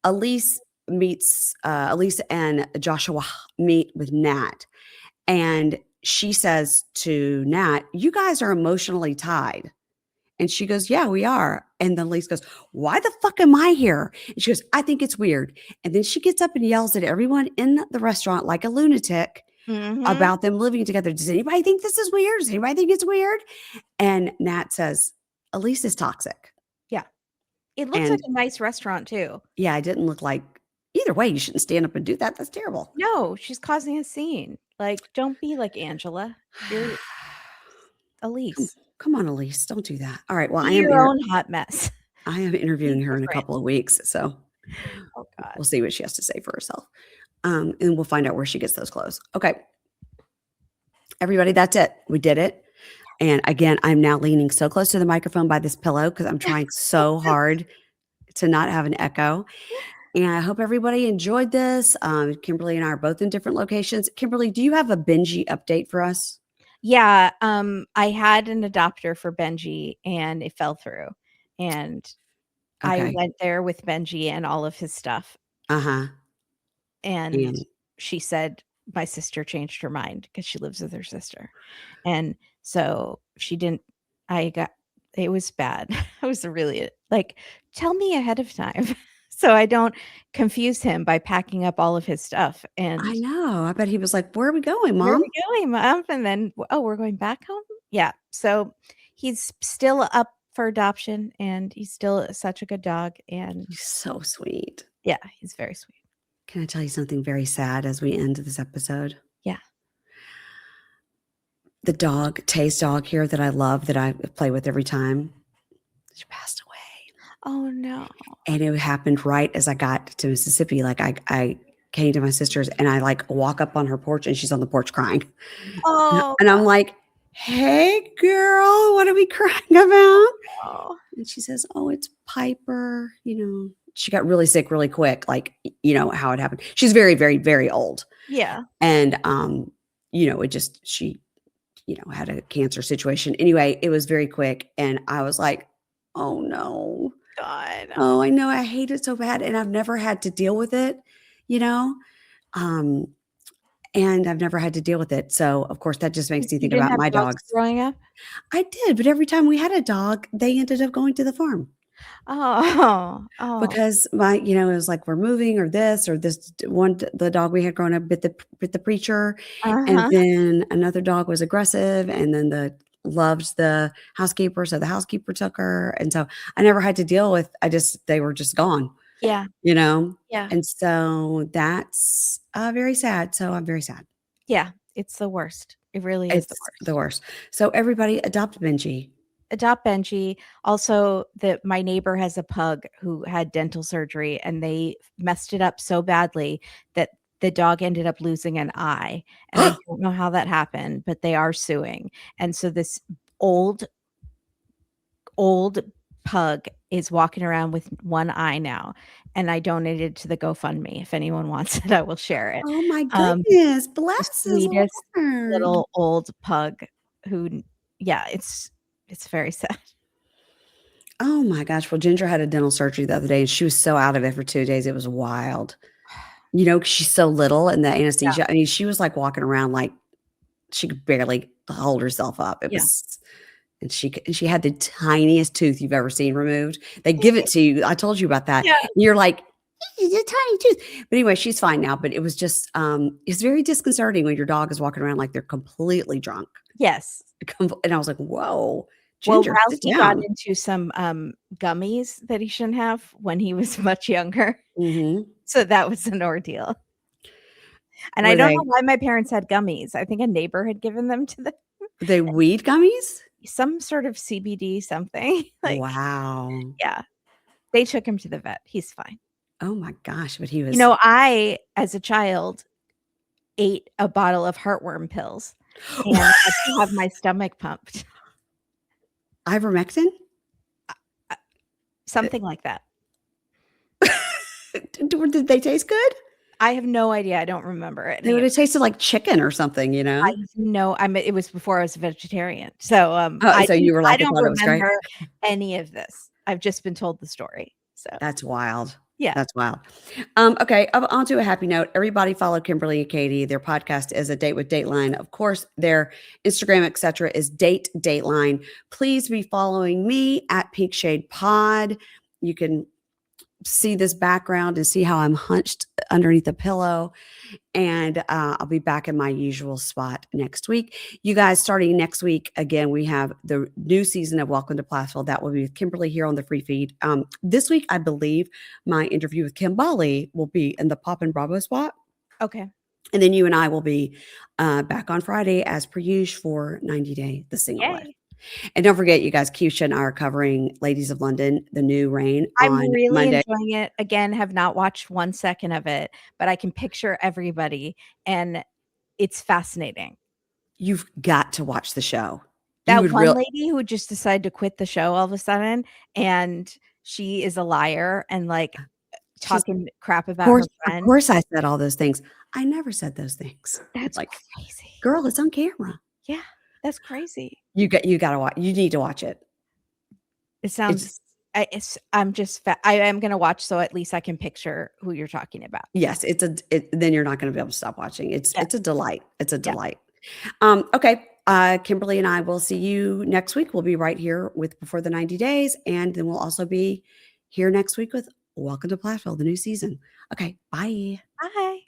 [SPEAKER 1] Elise and Joshua meet with Nat, and she says to Nat, "You guys are emotionally tied." And she goes, "Yeah, we are." And then Elise goes, "Why the fuck am I here?" And she goes, "I think it's weird." And then she gets up and yells at everyone in the restaurant like a lunatic about them living together. "Does anybody think this is weird? Does anybody think it's weird?" And Nat says, "Elise is toxic."
[SPEAKER 2] Yeah. It looks like a nice restaurant too.
[SPEAKER 1] Yeah, it didn't look like either way. You shouldn't stand up and do that. That's terrible.
[SPEAKER 2] No, she's causing a scene. Like, don't be like Angela. You're Elise.
[SPEAKER 1] Come on, Elise. Don't do that. All right. Well,
[SPEAKER 2] Be your own hot mess.
[SPEAKER 1] I am interviewing her in a couple of weeks. So
[SPEAKER 2] God.
[SPEAKER 1] We'll see what she has to say for herself. And we'll find out where she gets those clothes. Okay. Everybody, that's it. We did it. And again, I'm now leaning so close to the microphone by this pillow because I'm trying so hard to not have an echo. And I hope everybody enjoyed this. Kimberly and I are both in different locations. Kimberly, do you have a Benji update for us?
[SPEAKER 2] Yeah. I had an adopter for Benji and it fell through. And I went there with Benji and all of his stuff. And she said my sister changed her mind because she lives with her sister. And so she didn't, it was bad. I was really like, tell me ahead of time so I don't confuse him by packing up all of his stuff. And
[SPEAKER 1] I know. I bet he was like, "Where are we going, Mom?
[SPEAKER 2] Where are we going, Mom?" And then, we're going back home? Yeah. So he's still up for adoption and he's still such a good dog. And
[SPEAKER 1] he's so sweet.
[SPEAKER 2] Yeah, he's very sweet.
[SPEAKER 1] Can I tell you something very sad as we end this episode?
[SPEAKER 2] Yeah.
[SPEAKER 1] The dog, Tay's dog here that I love, that I play with every time, she passed away.
[SPEAKER 2] Oh, no.
[SPEAKER 1] And it happened right as I got to Mississippi. Like I came to my sister's and I like walk up on her porch and she's on the porch crying.
[SPEAKER 2] Oh.
[SPEAKER 1] And I'm like, "Hey, girl, what are we crying about?"
[SPEAKER 2] Oh.
[SPEAKER 1] And she says, "Oh, it's Piper. She got really sick really quick, like, how it happened." She's very, very, very old.
[SPEAKER 2] Yeah.
[SPEAKER 1] And, she, had a cancer situation. Anyway, it was very quick. And I was like, "Oh, no.
[SPEAKER 2] God.
[SPEAKER 1] Oh, I know. I hate it so bad." And I've never had to deal with it, and I've never had to deal with it. So, of course, that just makes me think about my dogs.
[SPEAKER 2] Growing up?
[SPEAKER 1] I did. But every time we had a dog, they ended up going to the farm.
[SPEAKER 2] Oh.
[SPEAKER 1] Because it was like, we're moving or this one, the dog we had growing up bit the preacher. And then another dog was aggressive and then loved the housekeeper. So the housekeeper took her. And so I never had to deal with, they were just gone.
[SPEAKER 2] Yeah.
[SPEAKER 1] Yeah. And so that's very sad. So I'm very sad.
[SPEAKER 2] Yeah. It's the worst. It really is
[SPEAKER 1] the worst. So everybody adopt Benji.
[SPEAKER 2] Adopt Benji. Also, my neighbor has a pug who had dental surgery and they messed it up so badly that the dog ended up losing an eye. And I don't know how that happened, but they are suing. And so this old pug is walking around with one eye now. And I donated to the GoFundMe. If anyone wants it, I will share it.
[SPEAKER 1] Oh my goodness. Bless
[SPEAKER 2] the sweetest little old pug who, it's very sad.
[SPEAKER 1] Oh my gosh. Well, Ginger had a dental surgery the other day and she was so out of it for 2 days. It was wild. 'Cause she's so little and the anesthesia. Yeah. I mean, she was like walking around like she could barely hold herself up. It was, and she had the tiniest tooth you've ever seen removed. They give it to you. I told you about that. Yeah. And you're like, She's a tiny tooth. But anyway, she's fine now. But it was just, it's very disconcerting when your dog is walking around like they're completely drunk.
[SPEAKER 2] Yes.
[SPEAKER 1] And I was like, whoa,
[SPEAKER 2] Well,
[SPEAKER 1] Ginger, sit
[SPEAKER 2] Ralston got
[SPEAKER 1] down.
[SPEAKER 2] into some gummies that he shouldn't have when he was much younger.
[SPEAKER 1] Mm-hmm.
[SPEAKER 2] So that was an ordeal. And I
[SPEAKER 1] Were
[SPEAKER 2] don't
[SPEAKER 1] they,
[SPEAKER 2] know why my parents had gummies. I think a neighbor had given them to them.
[SPEAKER 1] they weed gummies?
[SPEAKER 2] Some sort of CBD something. Like,
[SPEAKER 1] Wow.
[SPEAKER 2] yeah. They took him to the vet. He's fine.
[SPEAKER 1] Oh my gosh. But he was.
[SPEAKER 2] You know, I, as a child, ate a bottle of heartworm pills and had to have my stomach pumped.
[SPEAKER 1] Ivermectin?
[SPEAKER 2] Something like that.
[SPEAKER 1] Did they taste good?
[SPEAKER 2] I have no idea. I don't remember it.
[SPEAKER 1] They would have tasted like chicken or something, you know?
[SPEAKER 2] I know. It was before I was a vegetarian. So
[SPEAKER 1] So you were like,
[SPEAKER 2] I
[SPEAKER 1] I
[SPEAKER 2] don't
[SPEAKER 1] thought it was great.
[SPEAKER 2] remember any of this. I've just been told the story. So
[SPEAKER 1] That's wild.
[SPEAKER 2] yeah.
[SPEAKER 1] That's wild. Okay, on to a happy note. Everybody follow Kimberly and Katie. Their podcast is A Date with Dateline. Of course, their Instagram, etc., is Dateline. Please be following me at Pink Shade Pod. You can see this background and see how I'm hunched underneath a pillow. And I'll be back in my usual spot next week. You guys, starting next week, again, we have the new season of Welcome to Plathville. That will be with Kimberly here on the free feed. This week, I believe my interview with Kimberly will be in the Pop and Bravo spot.
[SPEAKER 2] Okay.
[SPEAKER 1] And then you and I will be back on Friday as per usual for 90 Day, the single life. And don't forget, you guys, Keisha and I are covering Ladies of London, the new reign
[SPEAKER 2] I'm
[SPEAKER 1] on
[SPEAKER 2] really
[SPEAKER 1] Monday.
[SPEAKER 2] enjoying it. Again, have not watched 1 second of it, but I can picture everybody and it's fascinating.
[SPEAKER 1] You've got to watch the show.
[SPEAKER 2] That one lady who just decided to quit the show all of a sudden, and she is a liar and like talking crap about her friend.
[SPEAKER 1] Of course I said all those things. I never said those things.
[SPEAKER 2] That's
[SPEAKER 1] like
[SPEAKER 2] crazy.
[SPEAKER 1] Girl, it's on camera.
[SPEAKER 2] Yeah, that's crazy.
[SPEAKER 1] You gotta watch. You need to watch it.
[SPEAKER 2] It sounds. I am gonna watch, so at least I can picture who you're talking about.
[SPEAKER 1] Yes, then you're not gonna be able to stop watching. It's a delight. It's a delight. Okay. Kimberly and I will see you next week. We'll be right here with Before the 90 Days, and then we'll also be here next week with Welcome to Plathville, the new season. Okay, bye.
[SPEAKER 2] Bye.